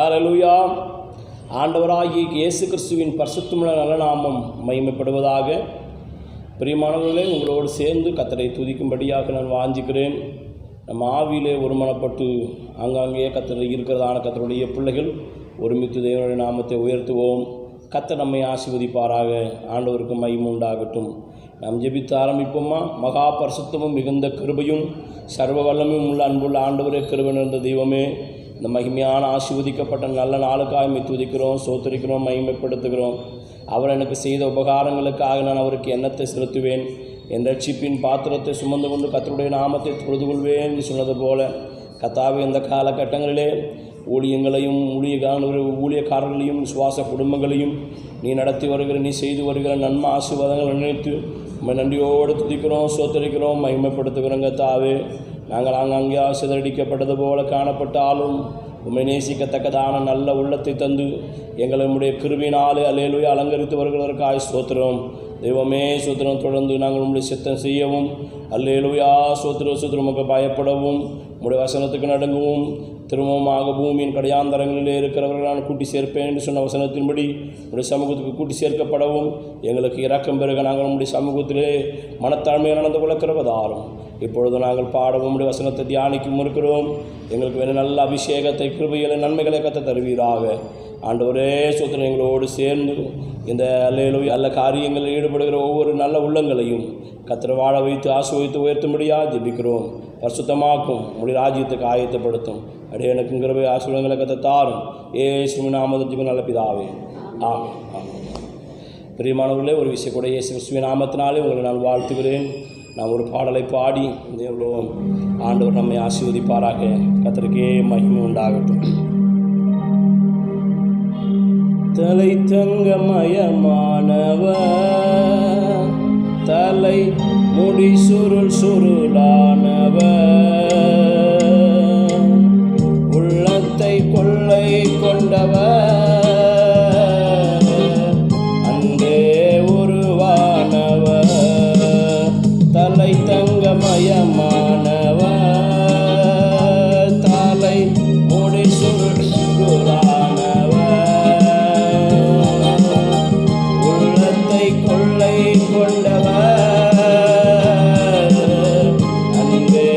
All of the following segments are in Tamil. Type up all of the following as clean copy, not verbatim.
ஹல்லேலூயா. ஆண்டவராகிய இயேசு கிறிஸ்துவின் பரிசுத்தமுள்ள நல்ல நாமம் மகிமைப்படுவதாக. பிரியமானவர்களே, உங்களோடு சேர்ந்து கர்த்தரை துதிக்கும்படியாக நான் வாஞ்சிக்கிறேன். நம்ம ஆவியிலே ஒருமனப்பட்டு ஆங்காங்கே கர்த்தர் இருக்கிறதான கர்த்தருடைய பிள்ளைகள் ஒருமித்து தேவனுடைய நாமத்தை உயர்த்துவோம். கர்த்தர் நம்மை ஆசீர்வதிப்பாராக. ஆண்டவருக்கு மகிமை உண்டாகட்டும். நாம் ஜெபித்து ஆரம்பிப்போமா? மகா பரிசுத்தமும் மிகுந்த கிருபையும் சர்வ வல்லமையும் உள்ள அன்புள்ள ஆண்டவரே, கிருபை நிறைந்த தெய்வமே, இந்த மகிமையான ஆசீர்வதிக்கப்பட்ட நல்ல நாளுக்காக துதிக்கிறோம், சோத்தரிக்கிறோம், மகிமைப்படுத்துகிறோம். அவர் எனக்கு செய்த உபகாரங்களுக்காக நான் அவருக்கு எண்ணத்தை செலுத்துவேன். என் ரட்சிப்பின் பாத்திரத்தை சுமந்து கொண்டு கர்த்தருடைய நாமத்தை தொழுது கொள்வேன் என்று சொன்னது போல கர்த்தாவே, இந்த காலகட்டங்களிலே ஊழியங்களையும் ஊழியக்காரர்களையும் விசுவாச குடும்பங்களையும் நீ நடத்தி வருகிற, நீ செய்து வருகிற நன்மை ஆசீர்வாதங்கள் நினைத்து உண்மை நன்றியோடு துதிக்கிறோம், சோத்தரிக்கிறோம், மகிமைப்படுத்துகிறோம். கர்த்தாவே, நாங்கள் ஆங்காங்கே சிதறடிக்கப்பட்டது போல காணப்பட்டாலும் உம்மை நேசிக்கத்தக்கதான நல்ல உள்ளத்தை தந்து எங்களுடைய கிருபையினாலே அல்லேலூயா அலங்கரித்து வருகிறதற்காக ஸ்தோத்திரம். தெய்வமே ஸ்தோத்திரம். தொடர்ந்து நாங்கள் உம்முடைய சித்தம் செய்யவும் அல்லேலூயா ஸ்தோத்திரம் உமக்கு பயப்படவும் உம்முடைய வசனத்துக்கு நடுங்கவும் திரும்பமாக பூமியின் கடையாந்தரங்களிலே இருக்கிறவர்கள் நான் கூட்டி சேர்ப்பேன் என்று சொன்ன வசனத்தின்படி உடைய சமூகத்துக்கு கூட்டி சேர்க்கப்படவும் எங்களுக்கு இரக்கம் பெருக நாங்கள் உம்முடைய சமூகத்திலே மனத்தாழ்மையை நடந்து கொள்ள கிருபைதாரும். இப்பொழுது நாங்கள் பாடவும் உடைய வசனத்தை தியானிக்கவும் இருக்கிறோம். எங்களுக்கு வேறு நல்ல அபிஷேகத்தை கிருபைகளை நன்மைகளை கத்த தருவீராக. ஆண்டவரே ஸ்தோத்திரம். எங்களோடு சேர்ந்து இந்த அல்லேலூயா நல்ல காரியங்களில் ஈடுபடுகிற ஒவ்வொரு நல்ல உள்ளங்களையும் கர்த்தர் வாழ வைத்து ஆசீர்வதித்து உயர்த்தும்படியாக ஜெபிக்கிறோம். பரிசுத்தமாக்கும் உடைய ராஜ்யத்துக்கு ஆயத்தப்படுத்தும் அடியேனுக்கும் கிருபை ஆசீர்வாதங்களை கத்த தாரும். இயேசுவின் நாமத்தில் ஜெபிக்கிறோம் நல்ல பிதாவே, ஆமென். பிரியமானவர்களே, ஒரு விஷயம் கூட இயேசு கிறிஸ்துவின் நாமத்தினாலே உங்களை நான் வாழ்த்துகிறேன். நான் ஒரு பாடலை பாடி எவ்வளோ ஆண்டவர் நம்மை ஆசீர்வதிப்பாராக. கர்த்தருக்கே மகிமை உண்டாகட்டும். தலை தங்கமயமானவர், தலை முடி சுருள் சுருளானவர், உள்ளத்தை கொள்ளை கொண்டவர், அன்பே உருவானவர். தலை தங்கமயமானவர், தலை முடி சுருள் கொள்ளை கொண்டவர், அன்பே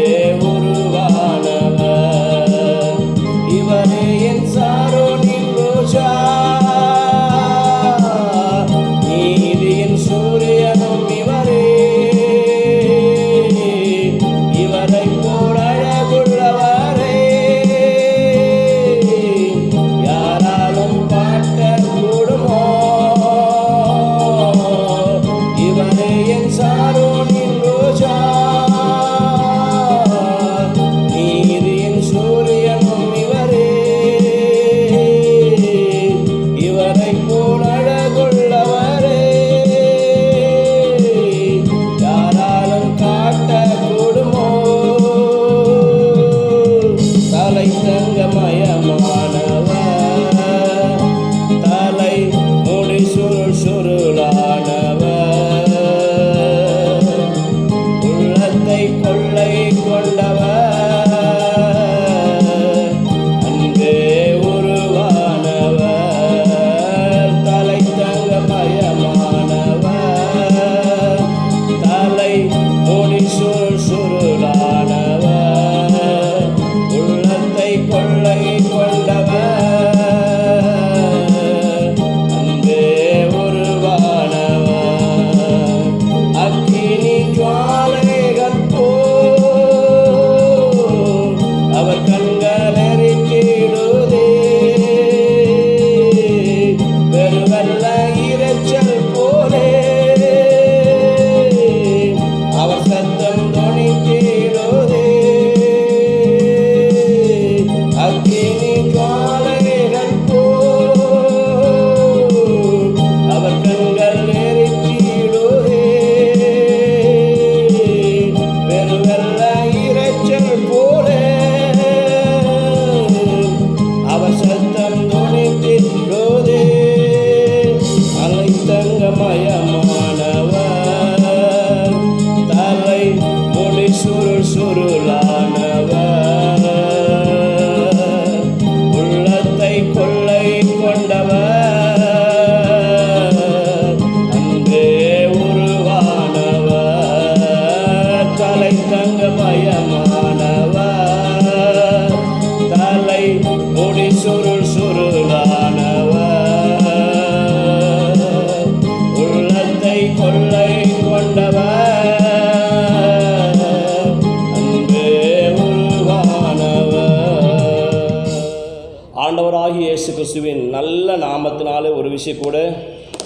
ஆண்டவராகிய இயேசு கிறிஸ்துவின் நல்ல நாமத்தினாலே ஒரு விஷயம் கூட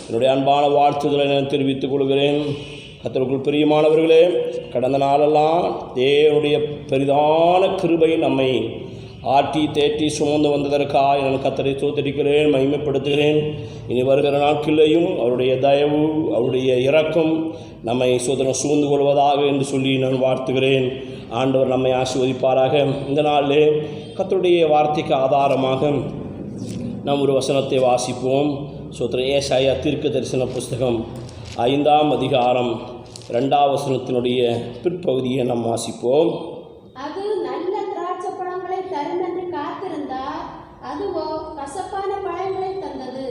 என்னுடைய அன்பான வாழ்த்துதலை நான் தெரிவித்துக் கொள்கிறேன். கர்த்தருக்குள் பிரியமானவர்களே, கடந்த நாளெல்லாம் தேவனுடைய பெரிதான கிருபை நம்மை ஆட்டி தேற்றி சுமந்து வந்ததற்காக நான் கர்த்தரை ஸ்தோத்திரிக்கிறேன், மகிமைப்படுத்துகிறேன். இனி வருகிற நாட்களிலேயும் அவருடைய தயவு, அவருடைய இரக்கம் நம்மை சூழ்ந்து கொள்வதாக என்று சொல்லி நான் வாழ்த்துகிறேன். ஆண்டவர் நம்மை ஆசீர்வதிப்பாராக. இந்த நாளிலே கர்த்தருடைய வார்த்தைக்கு ஆதாரமாக நாம் ஒரு வசனத்தை வாசிப்போம். ஏசாயா தீர்க்க தரிசன புஸ்தகம் 5ஆம் அதிகாரம் 2ஆம் வசனத்தினுடைய பிற்பகுதியை நாம் வாசிப்போம். அது நல்ல திராட்சை பழங்களை தரும் என்று காத்திருந்தார், அதுவோ கசப்பான பழங்களை தந்தது.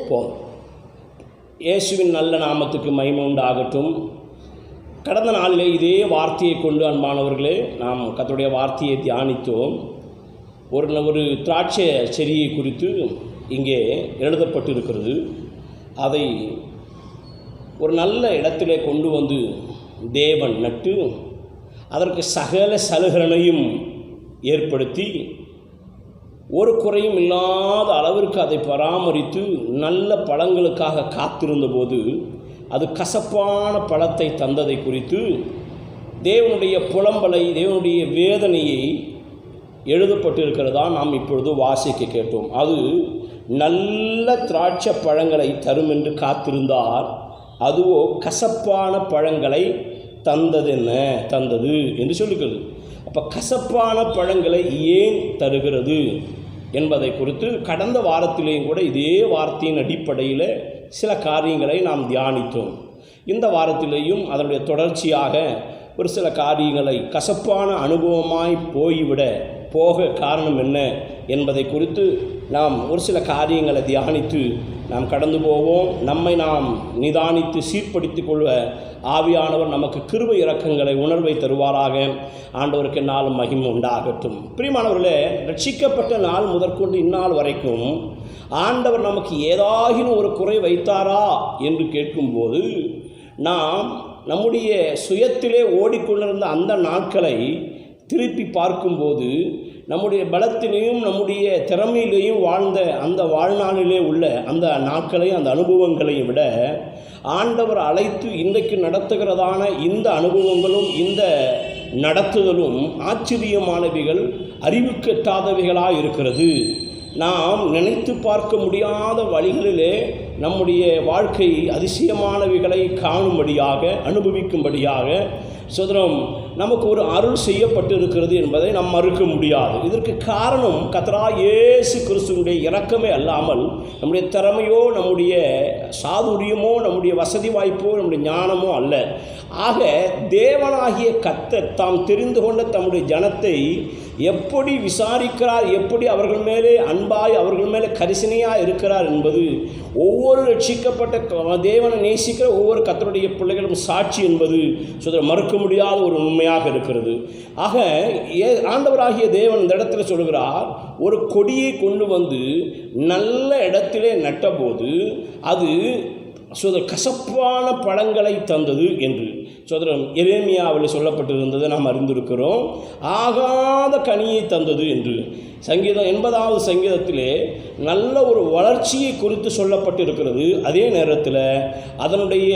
இயேசுவின் நல்ல நாமத்துக்கு மகிமை உண்டாகட்டும். கடந்த நாளிலே இதே வார்த்தையை கொண்டு அன்பானவர்களே நாம் கர்த்தருடைய வார்த்தையை தியானித்தோம். ஒரு திராட்சை செடியை குறித்து இங்கே எழுதப்பட்டிருக்கிறது. அதை ஒரு நல்ல இடத்திலே கொண்டு வந்து தேவன் நட்டு அதற்கு சகல சலுகரணையும் ஏற்படுத்தி ஒரு குறையும் இல்லாத அளவிற்கு அதை பராமரித்து நல்ல பழங்களுக்காக காத்திருந்த போது அது கசப்பான பழத்தை தந்ததை குறித்து தேவனுடைய புலம்பலை, தேவனுடைய வேதனையை எழுதப்பட்டிருக்கிறதா நாம் இப்பொழுது வாசிக்க கேட்டோம். அது நல்ல திராட்சை பழங்களை தரும் என்று காத்திருந்தார், அதுவோ கசப்பான பழங்களை தந்தது என்று சொல்லுகிறது. அப்போ கசப்பான பழங்களை ஏன் தருகிறது என்பதை குறித்து கடந்த வாரத்திலேயும் கூட இதே வார்த்தையின் அடிப்படையில் சில காரியங்களை நாம் தியானித்தோம். இந்த வாரத்திலேயும் அதனுடைய தொடர்ச்சியாக ஒரு சில காரியங்களை கசப்பான அனுபவமாய் போக காரணம் என்ன என்பதை குறித்து நாம் ஒரு சில காரியங்களை தியானித்து நாம் கடந்து போவோம். நம்மை நாம் நிதானித்து சீர்படுத்திக் கொள்ள ஆவியானவர் நமக்கு கிருபை இரக்கங்களை உணர்வை தருவாராக. ஆண்டவருக்கு நாளும் மகிமை உண்டாகட்டும். பிரியமானவர்களே, ரட்சிக்கப்பட்ட நாள் முதற்கொண்டு இந்நாள் வரைக்கும் ஆண்டவர் நமக்கு ஏதாகினும் ஒரு குறை வைத்தாரா என்று கேட்கும்போது நாம் நம்முடைய சுயத்திலே ஓடிக்கொண்டிருந்த அந்த நாட்களை திருப்பி பார்க்கும்போது நம்முடைய பலத்திலையும் நம்முடைய திறமையிலையும் வாழ்ந்த அந்த வாழ்நாளிலே உள்ள அந்த நாட்களையும் அந்த அனுபவங்களையும் விட ஆண்டவர் அழைத்து இன்றைக்கு நடத்துகிறதான இந்த அனுபவங்களும் இந்த நடத்துதலும் ஆச்சரியமானவைகள், அறிவுக்கெட்டாதவைகளாக இருக்கிறது. நாம் நினைத்து பார்க்க முடியாத வழிகளிலே நம்முடைய வாழ்க்கை அதிசயமானவைகளை காணும்படியாக, அனுபவிக்கும்படியாக சுதரம் நமக்கு ஒரு அருள் செய்யப்பட்டு இருக்கிறது என்பதை நாம் மறுக்க முடியாது. இதற்கு காரணம் கர்த்தராகிய இயேசு கிறிஸ்துவினுடைய இரக்கமே அல்லாமல் நம்முடைய திறமையோ, நம்முடைய சாதுரியமோ, நம்முடைய வசதி வாய்ப்போ, நம்முடைய ஞானமோ அல்ல. ஆக தேவனாகிய கர்த்தர் தாம் தெரிந்து கொண்ட தம்முடைய ஜனத்தை எப்படி விசாரிக்கிறார், எப்படி அவர்கள் மேலே அன்பாய் அவர்கள் மேலே கரிசனையாக இருக்கிறார் என்பது ஒவ்வொரு ரட்சிக்கப்பட்ட தேவனை நேசிக்கிற ஒவ்வொரு கர்த்தருடைய பிள்ளைகளும் சாட்சி என்பது மறுக்க முடியாத ஒரு உண்மையாக இருக்கிறது. ஆக ஆண்டவராகிய தேவன் இந்த இடத்துல சொல்கிறார், ஒரு கொடியை கொண்டு வந்து நல்ல இடத்திலே நட்டபோது அது கசப்பான பழங்களை தந்தது என்று எரேமியாவில் சொல்லப்பட்டிருந்ததை நாம் அறிந்திருக்கிறோம். ஆகாத கனியை தந்தது என்று சங்கீதம் 80வது சங்கீதத்திலே நல்ல ஒரு வளர்ச்சியை குறித்து சொல்லப்பட்டிருக்கிறது. அதே நேரத்தில் அதனுடைய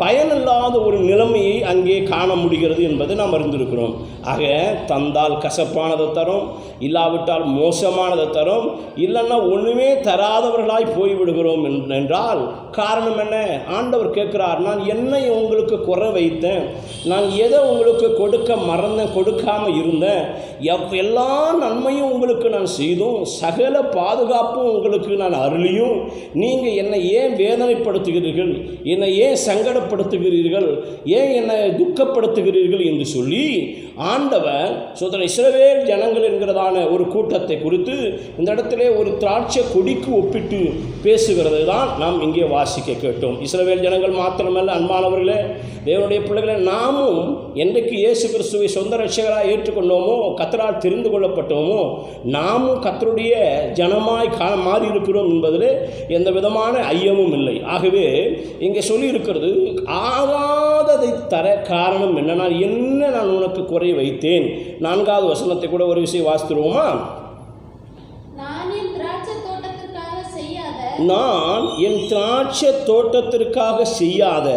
பயனில்லாத ஒரு நிலைமையை அங்கே காண முடிகிறது என்பதை நாம் அறிந்திருக்கிறோம். ஆக தந்தால் கசப்பானதை தரும், இல்லாவிட்டால் மோசமானதை தரும், இல்லைன்னா ஒன்றுமே தராதவர்களாய் போய்விடுகிறோம் என்றால் காரணம் என்ன? ஆண்டவர் கேட்கிறார், நான் என்னை உங்களுக்கு குறை வைத்தேன், நான் எதை உங்களுக்கு கொடுக்காமல் இருந்தேன், எல்லா நன்மையும் உங்களுக்கு நான் செய்தும், சகல பாதுகாப்பும் உங்களுக்கு நான் அருளியும், நீங்கள் என்னை ஏன் வேதனைப்படுத்துகிறீர்கள், என்னை ஏன் சங்கடப்படுத்துகிறீர்கள், ஏன் என்னை துக்கப்படுத்துகிறீர்கள் என்று சொல்லி ஆண்டவர் இஸ்ரவேல் ஜனங்கள் என்கிறதான ஒரு கூட்டத்தை குறித்து இந்த இடத்திலே ஒரு திராட்சை கொடிக்கு ஒப்பிட்டு பேசுகிறது தான் நாம் இங்கே வாசிக்க கேட்டோம். இஸ்ரவேல் ஜனங்கள் மாத்திரமல்ல, அன்பானவர்களே, தேவனுடைய பிள்ளைகளை நாமும் என்றைக்கு இயேசு கிறிஸ்துவை சொந்த ரட்சகராக ஏற்றுக்கொண்டோமோ, கர்த்தரால் தெரிந்து கொள்ளப்பட்டோமோ, நாமும் கர்த்தருடைய ஜனமாய் மாறி இருக்கிறோம் என்பதில் எந்த விதமான ஐயமும் இல்லை. ஆகவே இங்கே சொல்லி இருக்கிறது, ஆகாததை தர காரணம் என்ன, நான் உனக்கு குறை வைத்தேன். 4வது வசனத்தை கூட ஒரு விஷயம் வாசித்துருவோமா? நான் என் திராட்சை தோட்டத்தை நான் என் திராட்சை தோட்டத்திற்காக செய்யாத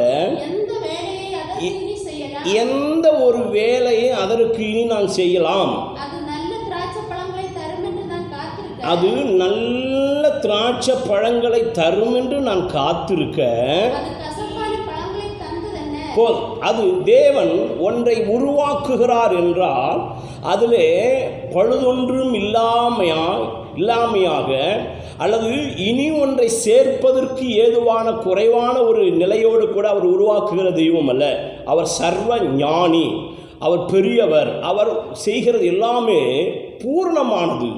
எந்த வேலையை அதற்கு இனி செய்யலாம், எந்த ஒரு வேலையை அதற்கு இனி நான் செய்யலாம். அது நல்ல திராட்சை பழங்களை தரும் என்று நான் காத்திருக்க, அது நல்ல திராட்சை பழங்களை தரும் என்று நான் காத்திருக்க, அது கசப்பான பழங்களை தந்ததென்ன. போல் அது தேவன் ஒன்றை உருவாக்குகிறார் என்றால் அதிலே பழுதொன்றும் இல்லாமையாக அல்லது இனி ஒன்றை சேர்ப்பதற்கு ஏதுவான குறைவான ஒரு நிலையோடு கூட அவர் உருவாக்குகிற தெய்வம் அல்ல. அவர் சர்வ ஞானி, அவர் பெரியவர், அவர் செய்கிறது எல்லாமே பூர்ணமானது.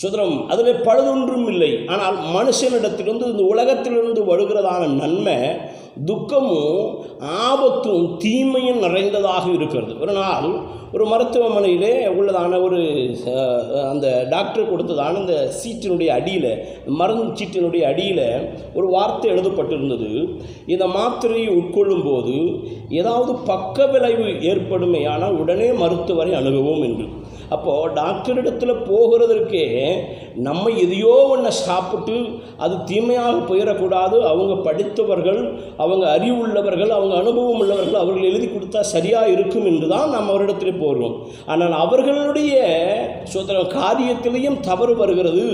சுதரம் அதில் பழுதொன்றும் இல்லை. ஆனால் மனுஷனிடத்திலிருந்து இந்த உலகத்திலிருந்து வருகிறதான நன்மை துக்கமும் ஆபத்தும் தீமையும் நிறைந்ததாக இருக்கிறது. ஒரு நாள் ஒரு மருத்துவமனையிலே உள்ளதான ஒரு அந்த டாக்டர் கொடுத்ததான இந்த சீட்டினுடைய அடியில், மருந்து சீட்டினுடைய அடியில் ஒரு வார்த்தை எழுதப்பட்டிருந்தது. இந்த மாத்திரையை உட்கொள்ளும் போது ஏதாவது பக்க விளைவு ஏற்படுமேயானால் உடனே மருத்துவரை அணுகுவோம் என்று. அப்போது டாக்டரிடத்தில் போகிறதற்கே நம்ம எதையோ ஒன்றை சாப்பிட்டு அது தீமையாக போயிடக்கூடாது, அவங்க படித்தவர்கள், அவங்க அறிவுள்ளவர்கள், அவங்க அனுபவம் உள்ளவர்கள், அவர்கள் எழுதி கொடுத்தா சரியாக இருக்கும் என்று தான் நம்ம அவரிடத்தில் போகிறோம். ஆனால் அவர்களுடைய காரியத்திலையும் தவறு வருகிறது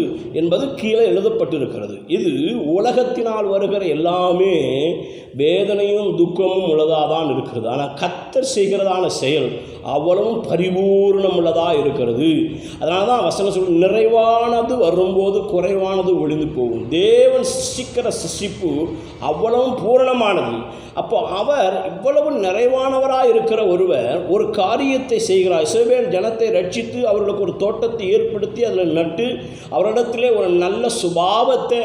என்பது கீழே எழுதப்பட்டிருக்கிறது. இது உலகத்தினால் வருகிற எல்லாமே வேதனையும் துக்கமும் உள்ளதாக தான் இருக்கிறது. ஆனால் கர்த்தர் செய்கிறதான செயல் அவ்வளவும் பரிபூர்ணம் உள்ளதாக இருக்கிறது. அதனால தான் வசனம் சொல்லி, நிறைவானது வரும்போது குறைவானது ஒழிந்து போகும். தேவன் சிருஷ்டிக்கிற சிருஷ்டிப்பு அவ்வளவும் பூரணமானது. அப்போ அவர் இவ்வளவு நிறைவானவராக இருக்கிற ஒருவர் ஒரு காரியத்தை செய்கிறார். இஸ்ரவேல் ஜனத்தை ரட்சித்து அவர்களுக்கு ஒரு தோட்டத்தை ஏற்படுத்தி அதில் நட்டு அவரிடத்திலே ஒரு நல்ல சுபாவத்தை,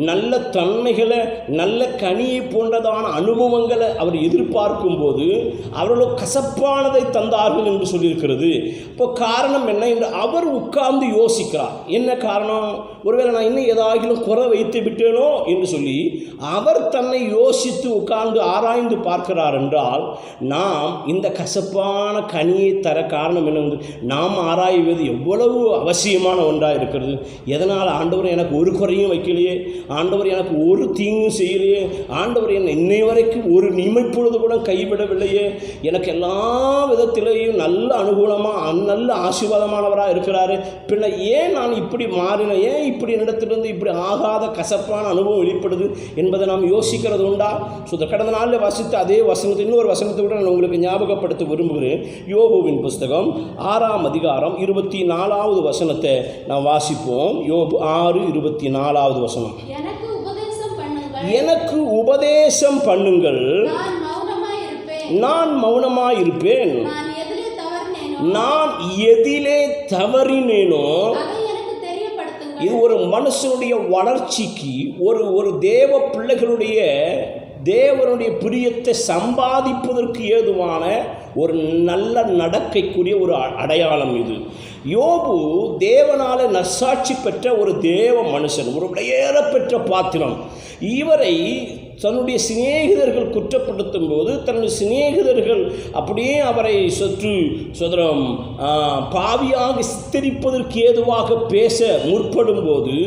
நல்ல தன்மைகளை, நல்ல கனியை போன்றதான அனுபவங்களை அவர் எதிர்பார்க்கும் போது அவர்களுக்கு கசப்பானதை தந்தார்கள் என்று சொல்லியிருக்கிறது. இப்போ காரணம் என்ன என்று அவர் உட்கார்ந்து யோசிக்கிறார். என்ன காரணம்? ஒருவேளை நான் இன்னும் ஏதாகிலும் குறை வைத்து விட்டேனோ என்று சொல்லி அவர் தன்னை யோசித்து உட்கார்ந்து ஆராய்ந்து பார்க்கிறார். என்றால் நாம் இந்த கசப்பான கனியை தர காரணம் என்ன? நாம் ஆராய்வது எவ்வளவு அவசியமான ஒன்றாக இருக்கிறது. எதனால் ஆண்டவர் எனக்கு ஒரு குறையும் வைக்கலையே, ஆண்டவர் எனக்கு ஒரு தீங்கும் செய்யலையே, ஆண்டவர் என்னை இன்னை வரைக்கும் ஒரு நிமைப்பொழுது கூட கைவிடவில்லையே, எனக்கு எல்லா விதத்திலேயும் நல்ல அனுகூலமாக நல்ல ஆசீர்வாதமானவராக இருக்கிறாரு, பின்ன ஏன் நான் இப்படி மாறினேன், ஏன் இப்படி இடத்திலிருந்து இப்படி ஆகாத கசப்பான அனுபவம் வெளிப்படுது என்பதை நாம் யோசிக்கிறது உண்டா? கடந்த நாளில் வசித்த அதே வசனத்தை இன்னொரு வசனத்தை கூட நான் உங்களுக்கு ஞாபகப்படுத்த விரும்புகிறேன். யோபுவின் புஸ்தகம் 6ஆம் அதிகாரம் 24வது வசனத்தை நாம் வாசிப்போம். யோபு 6:24 வசனம். எனக்கு உபதேசம் பண்ணுங்கள், நான் மௌனமாயிருப்பேன், நான் எதிலே தவறினேனோ. இது ஒரு மனுஷனுடைய வளர்ச்சிக்கு, ஒரு தேவ பிள்ளைகளுடைய தேவனுடைய பிரியத்தை சம்பாதிப்பதற்கு ஏதுவான ஒரு நல்ல நடக்கைக்குரிய ஒரு அடையாளம் இது. யோபு தேவனால நற்சாட்சி பெற்ற ஒரு தேவ மனுஷன், ஒரு விலையேற பெற்ற பாத்திரம். இவரை தன்னுடைய சிநேகிதர்கள் குற்றப்படுத்தும் போது தன்னுடைய சிநேகிதர்கள் அப்படியே அவரை சுதரம் பாவியாக சித்தரிப்பதற்கு ஏதுவாக பேச முற்படும் போது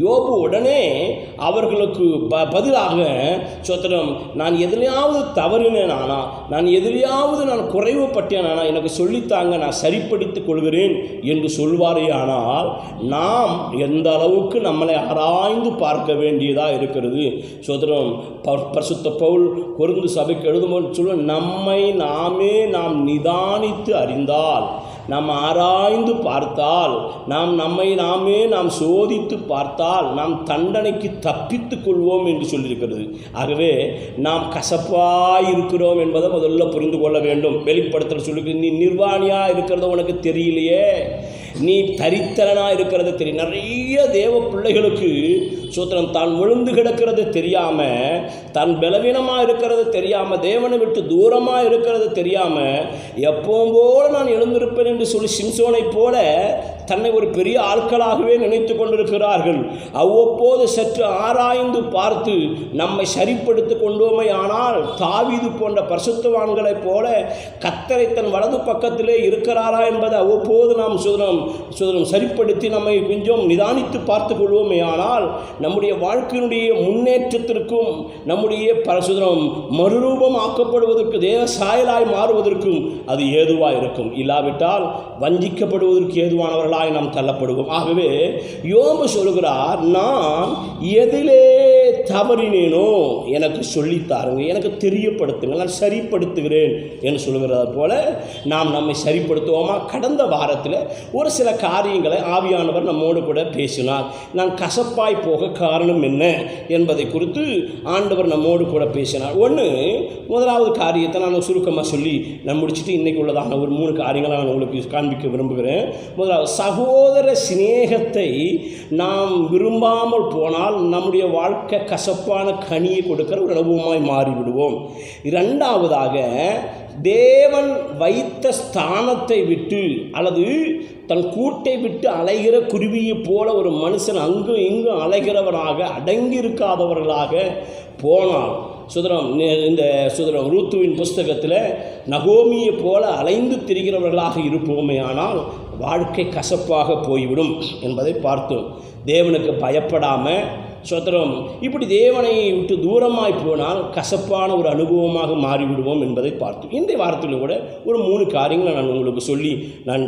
யோபு உடனே அவர்களுக்கு பதிலாக சுதரம், நான் எதிலையாவது தவறினேனானா, நான் எதிலையாவது நான் குறைவுபட்டேனானா, எனக்கு சொல்லித்தாங்க, நான் சரிப்படுத்திக் கொள்கிறேன் என்று சொல்வாரே. ஆனால் நாம் எந்த அளவுக்கு நம்மளை ஆராய்ந்து பார்க்க வேண்டியதாக இருக்கிறது. சுதரம் பரிசுத்த பவுல் கொரிந்து சபைக்கு எழுதும்போது சொல்ல, நம்மை நாம் நிதானித்து அறிந்தால், நாம் ஆராய்ந்து பார்த்தால், நாம் சோதித்து பார்த்தால் நாம் தண்டனைக்கு தப்பித்துக் கொள்வோம் என்று சொல்லியிருக்கிறது. ஆகவே நாம் கசப்பாய் இருக்கிறோம் என்பதை முதல்ல புரிந்து கொள்ள வேண்டும். வெளிப்படுத்தல் சொல்லி, நீ நிர்வாணியாக இருக்கிறத உனக்கு தெரியலையே, நீ தரித்திரனாக இருக்கிறது தெரியும். நிறைய தேவ பிள்ளைகளுக்கு சூத்திரம் தான் விழுந்து கிடக்கிறது தெரியாமல், தான் பலவீனமாக இருக்கிறது தெரியாமல், தேவனை விட்டு தூரமாக இருக்கிறது தெரியாமல், எப்பவும் போல நான் எழுந்திருப்பேன் என்று சொல்லி சிம்சோனை போல தன்னை ஒரு பெரிய ஆட்களாகவே நினைத்து கொண்டிருக்கிறார்கள். அவ்வப்போது சற்று ஆராய்ந்து பார்த்து நம்மை சரிப்படுத்தி கொண்டோமே ஆனால் தாவீது போன்ற பரிசுத்தவான்களைப் போல கர்த்தரை தன் வலது பக்கத்திலே இருக்கிறாரா என்பதை அவ்வப்போது நாம் சுதரம் சரிப்படுத்தி நம்மை கொஞ்சம் நிதானித்து பார்த்து கொள்வோமே ஆனால் நம்முடைய வாழ்க்கையினுடைய முன்னேற்றத்திற்கும் நம்முடைய பரசுதரம் மறுரூபம் ஆக்கப்படுவதற்கு தேவ சாயலாய் மாறுவதற்கும் அது ஏதுவாக இருக்கும். இல்லாவிட்டால் வஞ்சிக்கப்படுவதற்கு ஏதுவானவர்களாய் நாம் தள்ளப்படுவோம். ஆகவே யோபு சொல்கிறார், நான் எதிலே தவறினேனோ எனக்கு சொல்லித்தாருங்க, எனக்கு தெரியப்படுத்துங்க, நான் சரிப்படுத்துகிறேன் என்று சொல்லுகிறது போல நாம் நம்மை சரிப்படுத்துவோமா? கடந்த வாரத்தில் ஒரு சில காரியங்களை ஆவியானவர் நம்மோடு கூட பேசினார். நான் கசப்பாய் போக காரணம் என்ன என்பதை குறித்து ஆண்டவர் நம்மோடு கூட பேசினார். முதலாவது காரியத்தை நான் சுருக்கமாக சொல்லி நான் முடிச்சுட்டு இன்றைக்கு உள்ளதான ஒரு 3 காரியங்களை நான் உங்களுக்கு காண்பிக்க விரும்புகிறேன். முதலாவது, சகோதர சிநேகத்தை நாம் விரும்பாமல் போனால் நம்முடைய வாழ்க்கை கசப்பான கனியை கொடுக்கிற ஒரு அனுபவமாய் மாறிவிடுவோம். இரண்டாவதாக, தேவன் வைத்த ஸ்தானத்தை விட்டு அல்லது தன் கூட்டை விட்டு அலைகிற குருவியை போல ஒரு மனுஷன் அங்கும் இங்கும் அலைகிறவராக அடங்கியிருக்காதவர்களாக போனால், இந்த ரூத்துவின் புஸ்தகத்தில் நகோமியை போல அலைந்து திரிகிறவர்களாக இருப்போமே ஆனால் வாழ்க்கை கசப்பாக போய்விடும் என்பதை பார்த்தோம். தேவனுக்கு பயப்படாமல் இப்படி தேவனை விட்டு தூரமாய் போனால் கசப்பான ஒரு அனுபவமாக மாறிவிடுவோம் என்பதை பார்த்தோம். இந்த வாரத்தில் கூட ஒரு 3 காரியங்களை நான் உங்களுக்கு சொல்லி நான்